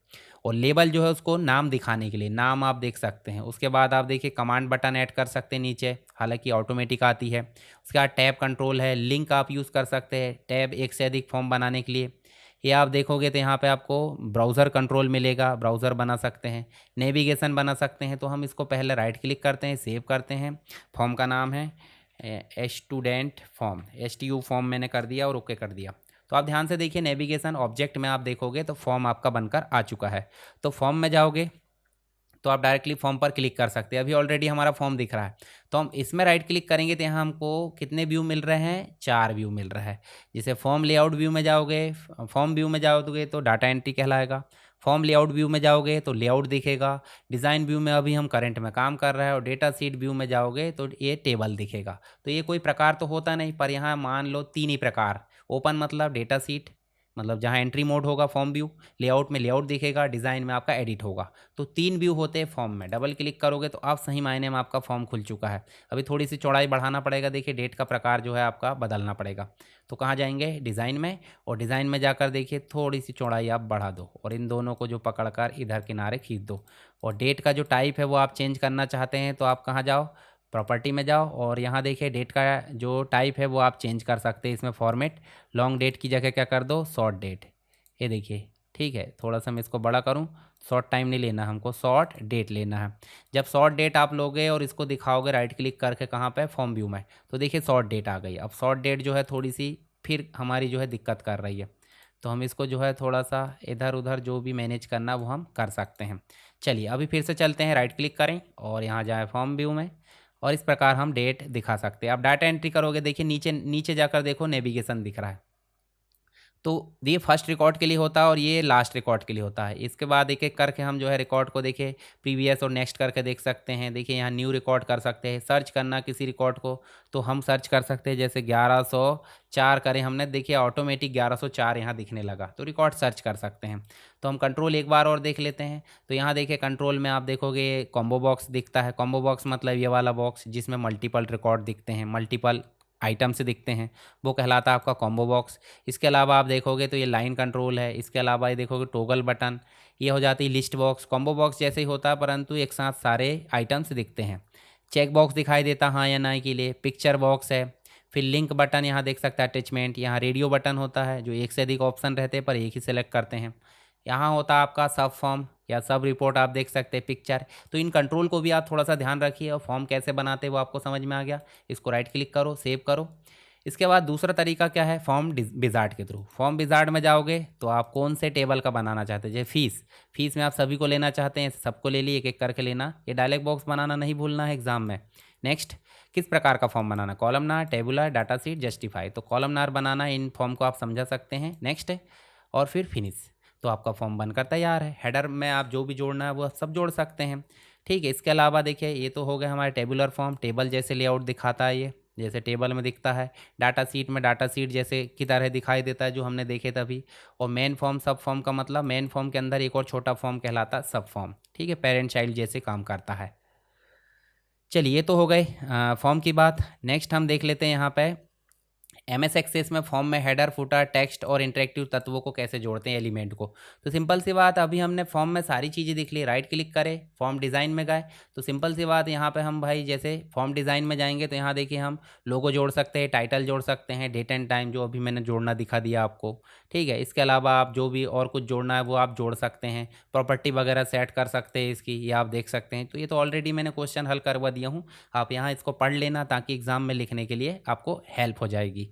और लेबल जो है उसको नाम दिखाने के लिए, नाम आप देख सकते हैं। उसके बाद आप देखिए कमांड बटन ऐड कर सकते हैं नीचे, हालांकि ऑटोमेटिक आती है। उसके बाद टैब कंट्रोल है, लिंक आप यूज़ कर सकते हैं टैब एक से अधिक फॉर्म बनाने के लिए। ये आप देखोगे तो यहाँ पे आपको ब्राउज़र कंट्रोल मिलेगा, ब्राउज़र बना सकते हैं, नेविगेशन बना सकते हैं। तो हम इसको पहले राइट क्लिक करते हैं, सेव करते हैं। फॉर्म का नाम है स्टूडेंट फॉर्म, STU फॉर्म मैंने कर दिया और ओके कर दिया। तो आप ध्यान से देखिए नेविगेशन ऑब्जेक्ट में आप देखोगे तो फॉर्म आपका बनकर आ चुका है। तो फॉर्म में जाओगे तो आप डायरेक्टली फॉर्म पर क्लिक कर सकते हैं। अभी ऑलरेडी हमारा फॉर्म दिख रहा है, तो हम इसमें राइट क्लिक करेंगे तो यहाँ हमको कितने व्यू मिल रहे हैं, 4 व्यू मिल रहा है। जैसे फॉर्म लेआउट व्यू में जाओगे, फॉर्म व्यू में जाओगे तो डाटा एंट्री कहलाएगा। फॉर्म लेआउट व्यू में जाओगे तो लेआउट दिखेगा। डिज़ाइन व्यू में अभी हम करंट में काम कर रहे हैं, और डेटा सीट व्यू में जाओगे तो ये टेबल दिखेगा। तो ये कोई प्रकार तो होता नहीं, पर यहाँ मान लो 3 ही प्रकार, ओपन मतलब डेटा सीट, मतलब जहाँ एंट्री मोड होगा फॉर्म व्यू, लेआउट में लेआउट दिखेगा, डिज़ाइन में आपका एडिट होगा। तो 3 व्यू होते हैं फॉर्म में। डबल क्लिक करोगे तो आप सही मायने में आपका फॉर्म खुल चुका है। अभी थोड़ी सी चौड़ाई बढ़ाना पड़ेगा, देखिए डेट का प्रकार जो है आपका बदलना पड़ेगा। तो कहाँ जाएंगे, डिज़ाइन में, और डिज़ाइन में जाकर देखिए थोड़ी सी चौड़ाई आप बढ़ा दो और इन दोनों को जो पकड़ कर इधर किनारे खींच दो। और डेट का जो टाइप है वो आप चेंज करना चाहते हैं तो आप कहाँ जाओ, प्रॉपर्टी में जाओ, और यहाँ देखिए डेट का जो टाइप है वो आप चेंज कर सकते हैं। इसमें फॉर्मेट लॉन्ग डेट की जगह क्या कर दो, शॉर्ट डेट। ये देखिए ठीक है, थोड़ा सा मैं इसको बड़ा करूँ, शॉर्ट टाइम नहीं लेना हमको, शॉर्ट डेट लेना है। जब शॉर्ट डेट आप लोगे और इसको दिखाओगे राइट क्लिक करके कहाँ पे, फॉर्म व्यू में, तो देखिए शॉर्ट डेट आ गई। अब शॉर्ट डेट जो है थोड़ी सी फिर हमारी जो है दिक्कत कर रही है, तो हम इसको जो है थोड़ा सा इधर उधर जो भी मैनेज करना वो हम कर सकते हैं। चलिए अभी फिर से चलते हैं, राइट क्लिक करें और यहाँ जाए फॉर्म व्यू में, और इस प्रकार हम डेट दिखा सकते हैं। अब डाटा एंट्री करोगे, देखिए नीचे नीचे जाकर देखो नेविगेशन दिख रहा है। तो ये फर्स्ट रिकॉर्ड के लिए होता है और ये लास्ट रिकॉर्ड के लिए होता है। इसके बाद एक एक करके हम जो है रिकॉर्ड को देखिए प्रीवियस और नेक्स्ट करके देख सकते हैं। देखिए यहाँ न्यू रिकॉर्ड कर सकते हैं, सर्च करना किसी रिकॉर्ड को तो हम सर्च कर सकते हैं, जैसे 1104 करें हमने, देखिए ऑटोमेटिक 1104 यहाँ दिखने लगा, तो रिकॉर्ड सर्च कर सकते हैं। तो हम कंट्रोल एक बार और देख लेते हैं। तो यहाँ देखिए कंट्रोल में आप देखोगे कॉम्बो बॉक्स दिखता है। कॉम्बो बॉक्स मतलब ये वाला बॉक्स जिसमें मल्टीपल रिकॉर्ड दिखते हैं, मल्टीपल आइटम से दिखते हैं, वो कहलाता है आपका कॉम्बो बॉक्स। इसके अलावा आप देखोगे तो ये लाइन कंट्रोल है। इसके अलावा ये देखोगे टोगल बटन, ये हो जाती है लिस्ट बॉक्स। कॉम्बो बॉक्स जैसे ही होता है परंतु एक साथ सारे आइटम्स दिखते हैं। चेक बॉक्स दिखाई देता हाँ या ना के लिए। पिक्चर बॉक्स है। फिर लिंक बटन यहाँ देख सकता है, अटैचमेंट। यहाँ रेडियो बटन होता है, जो एक से अधिक ऑप्शन रहते हैं पर एक ही सेलेक्ट करते हैं। यहाँ होता है आपका सब फॉर्म या सब रिपोर्ट, आप देख सकते हैं पिक्चर। तो इन कंट्रोल को भी आप थोड़ा सा ध्यान रखिए, और फॉर्म कैसे बनाते हैं वो आपको समझ में आ गया। इसको राइट क्लिक करो, सेव करो। इसके बाद दूसरा तरीका क्या है, फॉर्म विजार्ड के थ्रू। फॉर्म विजार्ड में जाओगे तो आप कौन से टेबल का बनाना चाहते हैं, जैसे फीस, फीस में आप सभी को लेना चाहते हैं, सबको ले लिए, एक एक करके लेना। ये डायलॉग बॉक्स बनाना नहीं भूलना है एग्जाम में। नेक्स्ट, किस प्रकार का फॉर्म बनाना, columnar, tabular, datasheet, justify. तो कॉलमनार बनाना, इन फॉर्म को आप समझा सकते हैं। नेक्स्ट, और फिर फिनिश, तो आपका फॉर्म बनकर तैयार है। हेडर में आप जो भी जोड़ना है वो सब जोड़ सकते हैं। ठीक है, इसके अलावा देखिए ये तो हो गए हमारे टेबुलर फॉर्म, टेबल जैसे लेआउट दिखाता है ये, जैसे टेबल में दिखता है। डाटा सीट में डाटा सीट जैसे की तरह दिखाई देता है जो हमने देखे तभी। और मेन फॉर्म, सब फॉर्म का मतलब मेन फॉर्म के अंदर एक और छोटा फॉर्म कहलाता है सब फॉर्म। ठीक है, पेरेंट चाइल्ड जैसे काम करता है। चलिए ये तो हो गए फॉर्म की बात। नेक्स्ट हम देख लेते हैं यहाँ पे एमएस एक्सेस में फॉर्म में हेडर, फुटर, टेक्स्ट और इंटरेक्टिव तत्वों को कैसे जोड़ते हैं एलिमेंट को। तो सिंपल सी बात, अभी हमने फॉर्म में सारी चीज़ें देख ली, राइट क्लिक करें, फॉर्म डिज़ाइन में गए तो सिंपल सी बात यहाँ पे हम भाई जैसे फॉर्म डिज़ाइन में जाएंगे तो यहाँ देखिए हम लोगो जोड़ सकते हैं, टाइटल जोड़ सकते हैं, डेट एंड टाइम जो अभी मैंने जोड़ना दिखा दिया आपको। ठीक है, इसके अलावा आप जो भी और कुछ जोड़ना है वो आप जोड़ सकते हैं, प्रॉपर्टी वगैरह सेट कर सकते हैं इसकी, ये आप देख सकते हैं। तो ये तो ऑलरेडी मैंने क्वेश्चन हल करवा दिया हूँ, आप यहाँ इसको पढ़ लेना ताकि एग्ज़ाम में लिखने के लिए आपको हेल्प हो जाएगी।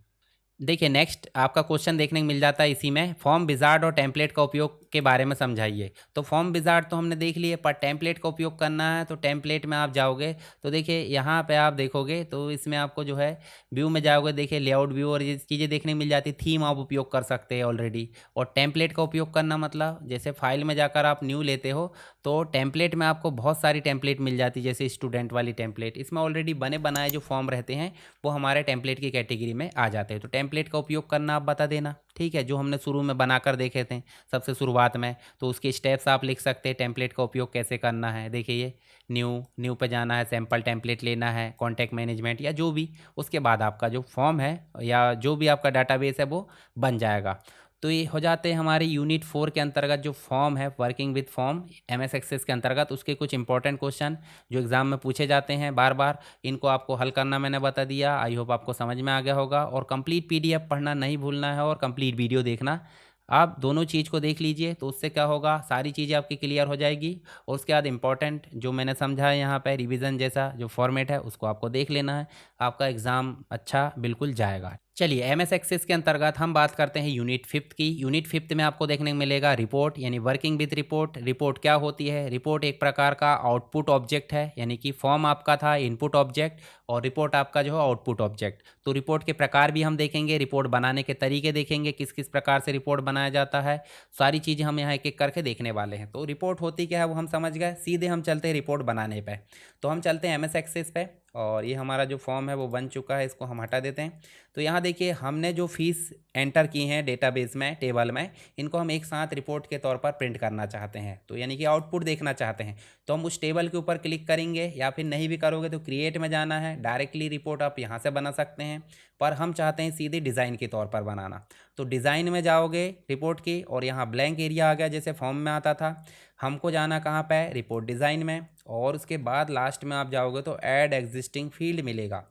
देखिए नेक्स्ट आपका क्वेश्चन देखने को मिल जाता है इसी में, फॉर्म विजार्ड और टेम्पलेट का उपयोग के बारे में समझाइए। तो फॉर्म विजार्ड तो हमने देख लिए, पर टेम्पलेट का उपयोग करना है तो टेम्पलेट में आप जाओगे तो देखिए यहाँ पे आप देखोगे तो इसमें आपको जो है व्यू में जाओगे, देखिए लेआउट व्यू और ये चीज़ें देखने को मिल जाती, थीम आप उपयोग कर सकते हैं ऑलरेडी। और टेम्पलेट का उपयोग करना मतलब जैसे फाइल में जाकर आप न्यू लेते हो तो टेम्पलेट में आपको बहुत सारी टेम्पलेट मिल जाती है, जैसे स्टूडेंट वाली टेम्पलेट, इसमें ऑलरेडी बने बनाए जो फॉर्म रहते हैं वो हमारे टेम्पलेट की कैटेगरी में आ जाते हैं। तो टेम्पलेट का उपयोग करना आप बता देना, ठीक है, जो हमने शुरू में बनाकर देखे थे सबसे शुरुआत में, तो उसके स्टेप्स आप लिख सकते हैं, टेम्पलेट का उपयोग कैसे करना है। देखिए ये न्यू पे जाना है, सैम्पल टेम्पलेट लेना है, कॉन्टैक्ट मैनेजमेंट या जो भी, उसके बाद आपका जो फॉर्म है या जो भी आपका डाटाबेस है वो बन जाएगा। तो ये हो जाते हैं हमारे यूनिट 4 के अंतर्गत जो फॉर्म है, working with form MS Access के अंतर्गत, उसके कुछ इंपॉर्टेंट क्वेश्चन जो एग्जाम में पूछे जाते हैं बार बार, इनको आपको हल करना मैंने बता दिया। आई होप आपको समझ में आ गया होगा। और कंप्लीट पीडीएफ पढ़ना नहीं भूलना है और कंप्लीट वीडियो देखना, आप दोनों चीज़ को देख लीजिए तो उससे क्या होगा, सारी चीज़ें आपकी क्लियर हो जाएगी। और उसके बाद इंपॉर्टेंट जो मैंने समझा है यहाँ पे रिवीजन जैसा जो फॉर्मेट है उसको आपको देख लेना है, आपका एग्ज़ाम अच्छा बिल्कुल जाएगा। चलिए एमएस एक्सेस के अंतर्गत हम बात करते हैं यूनिट 5 की। यूनिट 5 में आपको देखने को मिलेगा रिपोर्ट, यानी वर्किंग विद रिपोर्ट। रिपोर्ट क्या होती है? रिपोर्ट एक प्रकार का आउटपुट ऑब्जेक्ट है, यानी कि फॉर्म आपका था इनपुट ऑब्जेक्ट और रिपोर्ट आपका जो है आउटपुट ऑब्जेक्ट। तो रिपोर्ट के प्रकार भी हम देखेंगे, रिपोर्ट बनाने के तरीके देखेंगे, किस किस प्रकार से रिपोर्ट बनाया जाता है, सारी चीज़ें हम यहाँ एक एक करके देखने वाले हैं। तो रिपोर्ट होती क्या है वो हम समझ गए, सीधे हम चलते हैं रिपोर्ट बनाने पे। तो हम चलते हैं एमएस एक्सेस पे और ये हमारा जो फॉर्म है वो बन चुका है, इसको हम हटा देते हैं। तो यहाँ देखिए हमने जो फीस एंटर की हैं डेटाबेस में, टेबल में, इनको हम एक साथ रिपोर्ट के तौर पर प्रिंट करना चाहते हैं, तो यानी कि आउटपुट देखना चाहते हैं। तो हम उस टेबल के ऊपर क्लिक करेंगे, या फिर नहीं भी करोगे तो क्रिएट में जाना है, डायरेक्टली रिपोर्ट आप यहाँ से बना सकते हैं, पर हम चाहते हैं सीधे डिज़ाइन के तौर पर बनाना। तो डिज़ाइन में जाओगे रिपोर्ट की और यहाँ ब्लैंक एरिया आ गया जैसे फॉर्म में आता था, हमको जाना कहाँ पे, रिपोर्ट डिज़ाइन में। और उसके बाद लास्ट में आप जाओगे तो ऐड एग्जिस्टिंग फील्ड मिलेगा,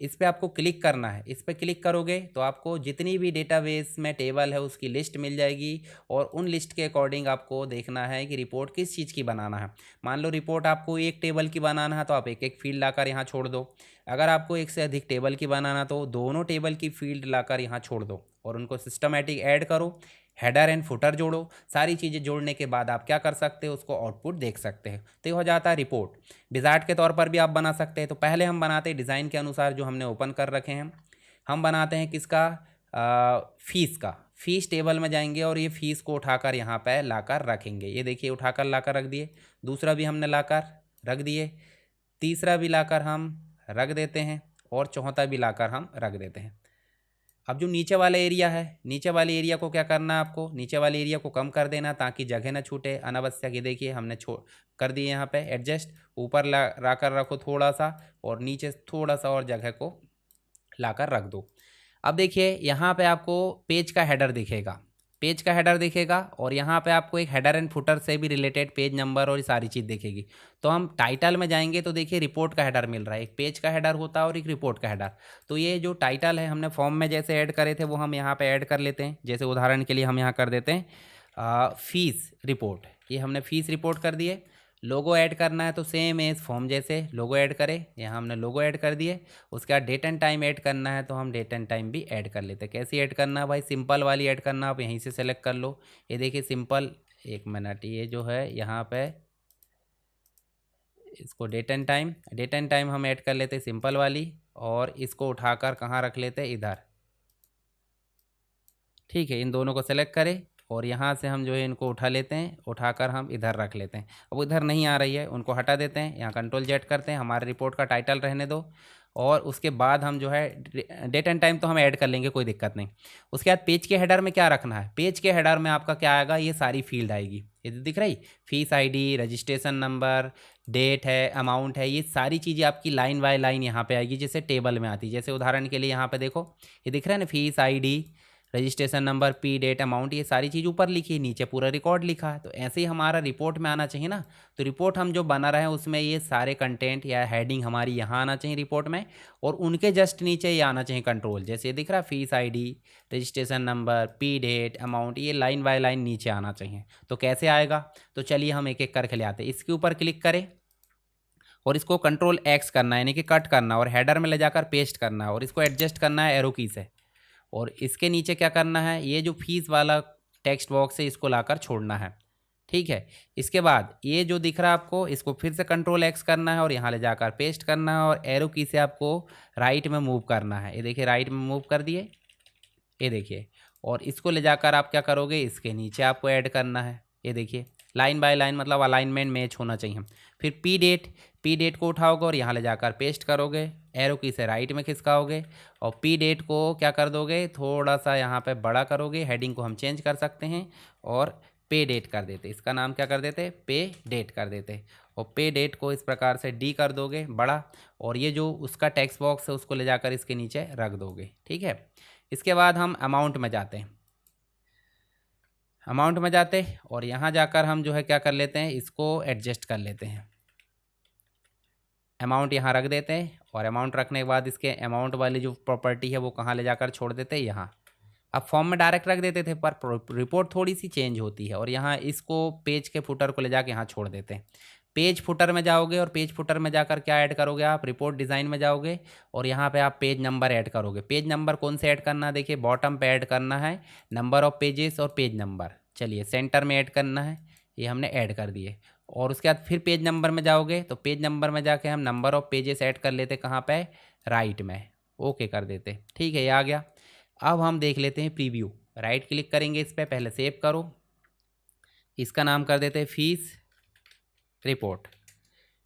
इस पर आपको क्लिक करना है। इस पर क्लिक करोगे तो आपको जितनी भी डेटाबेस में टेबल है उसकी लिस्ट मिल जाएगी और उन लिस्ट के अकॉर्डिंग आपको देखना है कि रिपोर्ट किस चीज़ की बनाना है। मान लो रिपोर्ट आपको एक टेबल की बनाना है तो आप एक एक फील्ड लाकर यहाँ छोड़ दो, अगर आपको एक से अधिक टेबल की बनाना तो दोनों टेबल की फील्ड लाकर यहाँ छोड़ दो और उनको सिस्टमेटिक ऐड करो, हेडर एंड फुटर जोड़ो। सारी चीज़ें जोड़ने के बाद आप क्या कर सकते हो, उसको आउटपुट देख सकते हैं। तो ये हो जाता है रिपोर्ट। विजार्ड के तौर पर भी आप बना सकते हैं। तो पहले हम बनाते हैं डिज़ाइन के अनुसार जो हमने ओपन कर रखे हैं, हम बनाते हैं किसका, फीस का। फीस टेबल में जाएंगे और ये फीस को उठाकर यहाँ पे लाकर रखेंगे। ये देखिए उठाकर लाकर रख दिए, दूसरा भी हमने लाकर रख दिए, तीसरा भी लाकर हम रख देते हैं और चौथा भी लाकर हम रख देते हैं। अब जो नीचे वाला एरिया है, नीचे वाले एरिया को क्या करना है, आपको नीचे वाले एरिया को कम कर देना ताकि जगह ना छूटे अनावश्यक। ये देखिए हमने छोड़ कर दिए यहाँ पे एडजस्ट, ऊपर ला कर रखो थोड़ा सा और नीचे थोड़ा सा और जगह को लाकर रख दो। अब देखिए यहाँ पे आपको पेज का हेडर दिखेगा, पेज का हेडर दिखेगा और यहाँ पे आपको एक हेडर एंड फुटर से भी रिलेटेड पेज नंबर और ये सारी चीज़ दिखेगी। तो हम टाइटल में जाएंगे तो देखिए रिपोर्ट का हेडर मिल रहा है, एक पेज का हेडर होता है और एक रिपोर्ट का हेडर। तो ये जो टाइटल है हमने फॉर्म में जैसे ऐड करे थे वो हम यहाँ पे ऐड कर लेते हैं। जैसे उदाहरण के लिए हम यहाँ कर देते हैं फीस रिपोर्ट, ये हमने फीस रिपोर्ट कर दिए। लोगो ऐड करना है तो सेम एज फॉर्म जैसे लोगो ऐड करें, यहाँ हमने लोगो ऐड कर दिए। उसके बाद डेट एंड टाइम ऐड करना है तो हम डेट एंड टाइम भी ऐड कर लेते हैं। कैसी ऐड करना है भाई, सिंपल वाली ऐड करना, आप यहीं से सेलेक्ट कर लो। ये देखिए सिंपल, एक मिनट, ये जो है यहाँ पे इसको डेट एंड टाइम हम ऐड कर लेते हैं सिंपल वाली, और इसको उठाकर कहाँ रख लेते हैं, इधर। ठीक है, इन दोनों को सेलेक्ट करें और यहाँ से हम जो है इनको उठा लेते हैं, उठाकर हम इधर रख लेते हैं। अब इधर नहीं आ रही है, उनको हटा देते हैं, यहाँ कंट्रोल जेड करते हैं, हमारे रिपोर्ट का टाइटल रहने दो। और उसके बाद हम जो है डेट एंड टाइम तो हम ऐड कर लेंगे, कोई दिक्कत नहीं। उसके बाद पेज के हेडर में क्या रखना है, पेज के हेडर में आपका क्या आएगा, ये सारी फील्ड आएगी। ये दिख रही, fees ID, registration number, date है, अमाउंट है, ये सारी चीज़ें आपकी लाइन बाय लाइन यहाँ पे आएगी जैसे टेबल में आती है। जैसे उदाहरण के लिए यहाँ पे देखो, ये दिख रहा है ना, fees ID, registration number, P, date, amount, ये सारी चीज़ ऊपर लिखी है, नीचे पूरा रिकॉर्ड लिखा है। तो ऐसे ही हमारा रिपोर्ट में आना चाहिए ना। तो रिपोर्ट हम जो बना रहे हैं उसमें ये सारे कंटेंट या हेडिंग हमारी यहाँ आना चाहिए रिपोर्ट में, और उनके जस्ट नीचे ये आना चाहिए कंट्रोल। जैसे ये दिख रहा है fees ID, registration number, P, date, amount, ये लाइन बाय लाइन नीचे आना चाहिए। तो कैसे आएगा, तो चलिए हम एक एक करके ले आते हैं। इसके ऊपर क्लिक करें और इसको कंट्रोल एक्स करना है, यानी कि कट करना, और हेडर में ले जाकर पेस्ट करना है, और इसको एडजस्ट करना है एरो की से। और इसके नीचे क्या करना है, ये जो फीस वाला टेक्स्ट बॉक्स है इसको लाकर छोड़ना है। ठीक है, इसके बाद ये जो दिख रहा है आपको, इसको फिर से कंट्रोल एक्स करना है और यहाँ ले जाकर पेस्ट करना है, और एरो की से आपको राइट में मूव करना है। ये देखिए राइट में मूव कर दिए, ये देखिए। और इसको ले जाकर आप क्या करोगे, इसके नीचे आपको ऐड करना है। ये देखिए लाइन बाय लाइन, मतलब अलाइनमेंट मैच होना चाहिए। फिर पी डेट को उठाओगे और यहाँ ले जाकर पेस्ट करोगे, एरो की से राइट में खिसकाओगे, और पी डेट को क्या कर दोगे, थोड़ा सा यहाँ पे बड़ा करोगे। हेडिंग को हम चेंज कर सकते हैं और पे डेट कर देते, इसका नाम क्या कर देते, पे डेट कर देते। और पे डेट को इस प्रकार से डी कर दोगे बड़ा, और ये जो उसका टेक्स्ट बॉक्स है उसको ले जाकर इसके नीचे रख दोगे। ठीक है, इसके बाद हम अमाउंट में जाते हैं। अमाउंट में जाते और यहाँ जाकर हम जो है क्या कर लेते हैं, इसको एडजस्ट कर लेते हैं। अमाउंट यहाँ रख देते हैं, और अमाउंट रखने के बाद इसके अमाउंट वाली जो प्रॉपर्टी है वो कहाँ ले जाकर छोड़ देते हैं, यहाँ। अब फॉर्म में डायरेक्ट रख देते थे, पर रिपोर्ट थोड़ी सी चेंज होती है, और यहाँ इसको पेज के फुटर को ले जाकर यहाँ छोड़ देते हैं। पेज फुटर में जाओगे और पेज फुटर में जाकर क्या ऐड करोगे, आप रिपोर्ट डिज़ाइन में जाओगे और यहाँ पे आप पेज नंबर ऐड करोगे। पेज नंबर कौन से ऐड करना है, देखिए बॉटम पे ऐड करना है नंबर ऑफ पेजेस और पेज नंबर। चलिए सेंटर में ऐड करना है, ये हमने ऐड कर दिए। और उसके बाद फिर पेज नंबर में जाओगे तो पेज नंबर में जाके हम नंबर ऑफ पेजेस ऐड कर लेते, कहाँ पे, राइट में। ओके कर देते, ठीक है, ये आ गया। अब हम देख लेते हैं प्रीव्यू। राइट क्लिक करेंगे इस पर, पहले सेव करो, इसका नाम कर देते हैं फीस रिपोर्ट।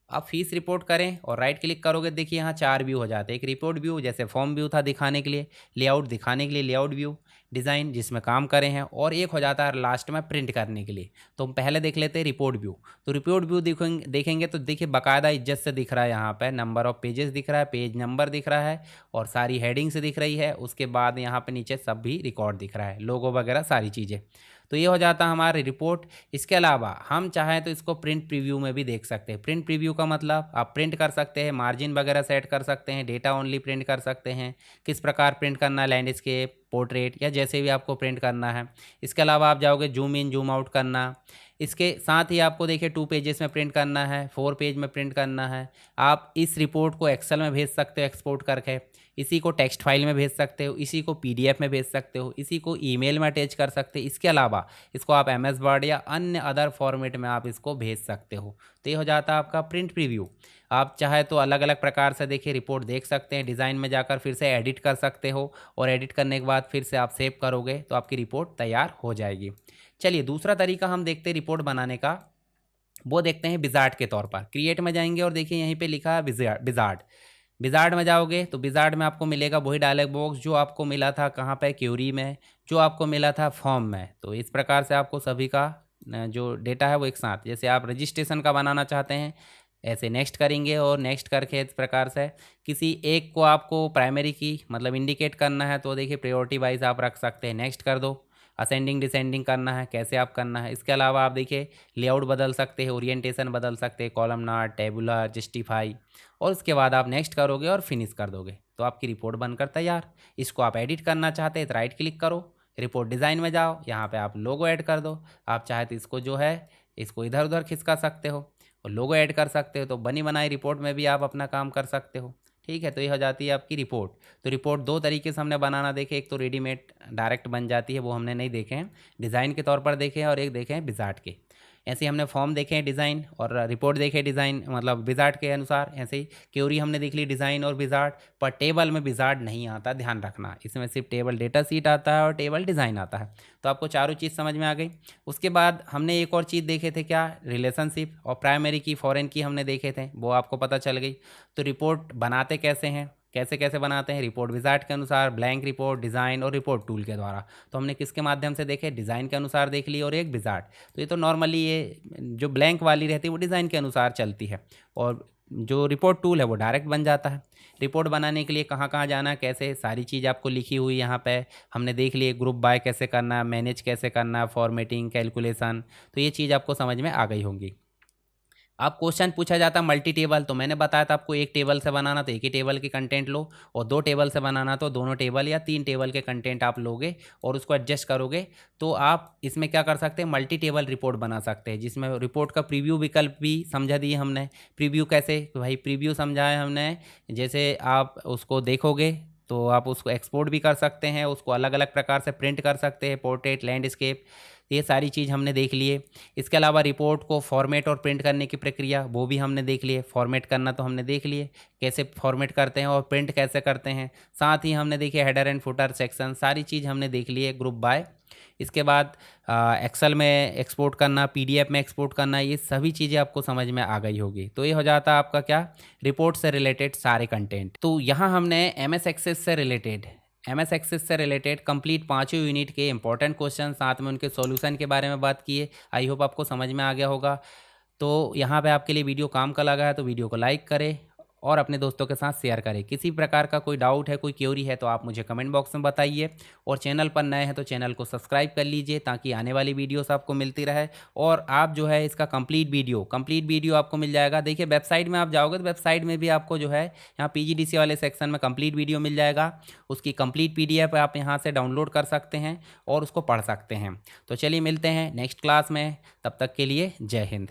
अब फीस रिपोर्ट करें और राइट क्लिक करोगे, देखिए यहाँ 4 व्यू हो जाते हैं। एक रिपोर्ट व्यू जैसे फॉर्म व्यू था दिखाने के लिए, लेआउट दिखाने के लिए लेआउट व्यू, डिज़ाइन जिसमें काम करें हैं, और एक हो जाता है लास्ट में प्रिंट करने के लिए। तो हम पहले देख लेते हैं रिपोर्ट व्यू। तो रिपोर्ट व्यू देखेंगे तो देखिए बाकायदा इज्जत से दिख रहा है, यहाँ पर नंबर ऑफ पेजेस दिख रहा है, पेज नंबर दिख रहा है, और सारी हेडिंग से दिख रही है। उसके बाद यहाँ पर नीचे सब भी रिकॉर्ड दिख रहा है, लोगो वगैरह सारी चीज़ें। तो ये हो जाता है हमारी रिपोर्ट। इसके अलावा हम चाहें तो इसको प्रिंट प्रीव्यू में भी देख सकते हैं। प्रिंट प्रीव्यू का मतलब आप प्रिंट कर सकते हैं, मार्जिन वगैरह सेट कर सकते हैं, डेटा ओनली प्रिंट कर सकते हैं, किस प्रकार प्रिंट करना है, लैंडस्केप, पोर्ट्रेट, या जैसे भी आपको प्रिंट करना है। इसके अलावा आप जाओगे जूम इन जूम आउट करना। इसके साथ ही आपको देखिए 2 पेजेस में प्रिंट करना है, 4 पेज में प्रिंट करना है। आप इस रिपोर्ट को एक्सेल में भेज सकते हो एक्सपोर्ट करके, इसी को टेक्स्ट फाइल में भेज सकते हो, इसी को पीडीएफ में भेज सकते हो, इसी को ईमेल में अटैच कर सकते हो। इसके अलावा इसको आप एमएस वर्ड या अन्य अदर फॉर्मेट में आप इसको भेज सकते हो। तो ये हो जाता है आपका प्रिंट प्रीव्यू। आप चाहे तो अलग अलग प्रकार से देखिए रिपोर्ट देख सकते हैं, डिज़ाइन में जाकर फिर से एडिट कर सकते हो, और एडिट करने के बाद फिर से आप सेव करोगे तो आपकी रिपोर्ट तैयार हो जाएगी। चलिए दूसरा तरीका हम देखते हैं रिपोर्ट बनाने का, वो देखते हैं विजार्ड के तौर पर। क्रिएट में जाएंगे और देखिए यहीं पे लिखा है विजार्ड। विजार्ड में जाओगे तो विजार्ड में आपको मिलेगा वही डायलॉग बॉक्स जो आपको मिला था कहाँ पे, क्यूरी में, जो आपको मिला था फॉर्म में। तो इस प्रकार से आपको सभी का जो डेटा है वो एक साथ, जैसे आप रजिस्ट्रेशन का बनाना चाहते हैं ऐसे नेक्स्ट करेंगे, और नेक्स्ट करके इस प्रकार से किसी एक को आपको प्राइमरी की मतलब इंडिकेट करना है तो देखिए प्रायोरिटी वाइज आप रख सकते हैं, नेक्स्ट कर दो। असेंडिंग डिसेंडिंग करना है, कैसे आप करना है। इसके अलावा आप देखिए लेआउट बदल सकते हैं, ओरिएंटेशन बदल सकते हैं, कॉलमनार, टेबुलर, जस्टिफाई, और उसके बाद आप नेक्स्ट करोगे और फिनिश कर दोगे तो आपकी रिपोर्ट बनकर तैयार। इसको आप एडिट करना चाहते हैं तो राइट क्लिक करो, रिपोर्ट डिज़ाइन में जाओ, यहाँ पे आप लोगो ऐड कर दो। आप चाहे तो इसको जो है इसको इधर उधर खिसका सकते हो और लोगो ऐड कर सकते हो, तो बनी बनाई रिपोर्ट में भी आप अपना काम कर सकते हो। ठीक है, तो ये हो जाती है आपकी रिपोर्ट। तो रिपोर्ट 2 तरीके से हमने बनाना देखे, एक तो रेडीमेड डायरेक्ट बन जाती है, वो हमने नहीं देखे हैं, डिज़ाइन के तौर पर देखे हैं, और एक देखे हैं विजार्ड के। ऐसे ही हमने फॉर्म देखे हैं डिज़ाइन, और रिपोर्ट देखे डिज़ाइन मतलब विजार्ड के अनुसार। ऐसे ही क्यूरी हमने देख ली डिज़ाइन और विजार्ड, पर टेबल में विजार्ड नहीं आता, ध्यान रखना, इसमें सिर्फ टेबल डेटा सीट आता है और टेबल डिज़ाइन आता है। तो आपको चारों चीज़ समझ में आ गई। उसके बाद हमने एक और चीज़ देखे थे, क्या, रिलेशनशिप और प्राइमरी की, फॉरेन की हमने देखे थे, वो आपको पता चल गई। तो रिपोर्ट बनाते कैसे हैं, कैसे कैसे बनाते हैं, रिपोर्ट विजार्ड के अनुसार, ब्लैंक रिपोर्ट, डिज़ाइन और रिपोर्ट टूल के द्वारा। तो हमने किसके माध्यम से देखे, डिज़ाइन के अनुसार देख ली और एक विजार्ड। तो ये तो नॉर्मली ये जो ब्लैंक वाली रहती है वो डिज़ाइन के अनुसार चलती है, और जो रिपोर्ट टूल है वो डायरेक्ट बन जाता है। रिपोर्ट बनाने के लिए कहाँ कहाँ जाना, कैसे, सारी चीज़ आपको लिखी हुई यहाँ पे हमने देख ली। ग्रुप बाय कैसे करना, मैनेज कैसे करना, फॉर्मेटिंग, कैलकुलेशन, तो ये चीज़ आपको समझ में आ गई होंगी। अब क्वेश्चन पूछा जाता है मल्टी टेबल, तो मैंने बताया था आपको एक टेबल से बनाना तो एक ही टेबल की कंटेंट लो, और दो टेबल से बनाना तो दोनों टेबल या तीन टेबल के कंटेंट आप लोगे और उसको एडजस्ट करोगे, तो आप इसमें क्या कर सकते हैं, मल्टी टेबल रिपोर्ट बना सकते हैं, जिसमें रिपोर्ट का प्रीव्यू विकल्प भी समझा दिए हमने। प्रीव्यू कैसे, तो भाई प्रीव्यू समझा है हमने, जैसे आप उसको देखोगे तो आप उसको एक्सपोर्ट भी कर सकते हैं, उसको अलग अलग प्रकार से प्रिंट कर सकते हैं, पोर्ट्रेट, लैंडस्केप, ये सारी चीज़ हमने देख लिए। इसके अलावा रिपोर्ट को फॉर्मेट और प्रिंट करने की प्रक्रिया वो भी हमने देख लिए। फॉर्मेट करना तो हमने देख लिए कैसे फॉर्मेट करते हैं और प्रिंट कैसे करते हैं। साथ ही हमने देखिए हेडर एंड फुटर सेक्शन, सारी चीज़ हमने देख ली है ग्रुप बाय। इसके बाद एक्सेल में एक्सपोर्ट करना, पीडीएफ में एक्सपोर्ट करना, ये सभी चीज़ें आपको समझ में आ गई होगी। तो ये हो जाता है आपका क्या, रिपोर्ट से रिलेटेड सारे कंटेंट। तो यहाँ हमने एमएस एक्सेस से रिलेटेड कंप्लीट पाँचों यूनिट के इंपॉर्टेंट क्वेश्चन, साथ में उनके सॉल्यूशन के बारे में बात की है। आई होप आपको समझ में आ गया होगा। तो यहाँ पे आपके लिए वीडियो काम का लगा है तो वीडियो को लाइक करें और अपने दोस्तों के साथ शेयर करें। किसी प्रकार का कोई डाउट है, कोई क्वेरी है तो आप मुझे कमेंट बॉक्स में बताइए, और चैनल पर नए हैं तो चैनल को सब्सक्राइब कर लीजिए ताकि आने वाली वीडियोस आपको मिलती रहे। और आप जो है इसका कंप्लीट वीडियो आपको मिल जाएगा। देखिए वेबसाइट में आप जाओगे तो वेबसाइट में भी आपको जो है यहाँ पीजीडीसी वाले सेक्शन में कंप्लीट वीडियो मिल जाएगा। उसकी कंप्लीट पीडीएफ आप यहाँ से डाउनलोड कर सकते हैं और उसको पढ़ सकते हैं। तो चलिए मिलते हैं नेक्स्ट क्लास में, तब तक के लिए जय हिंद।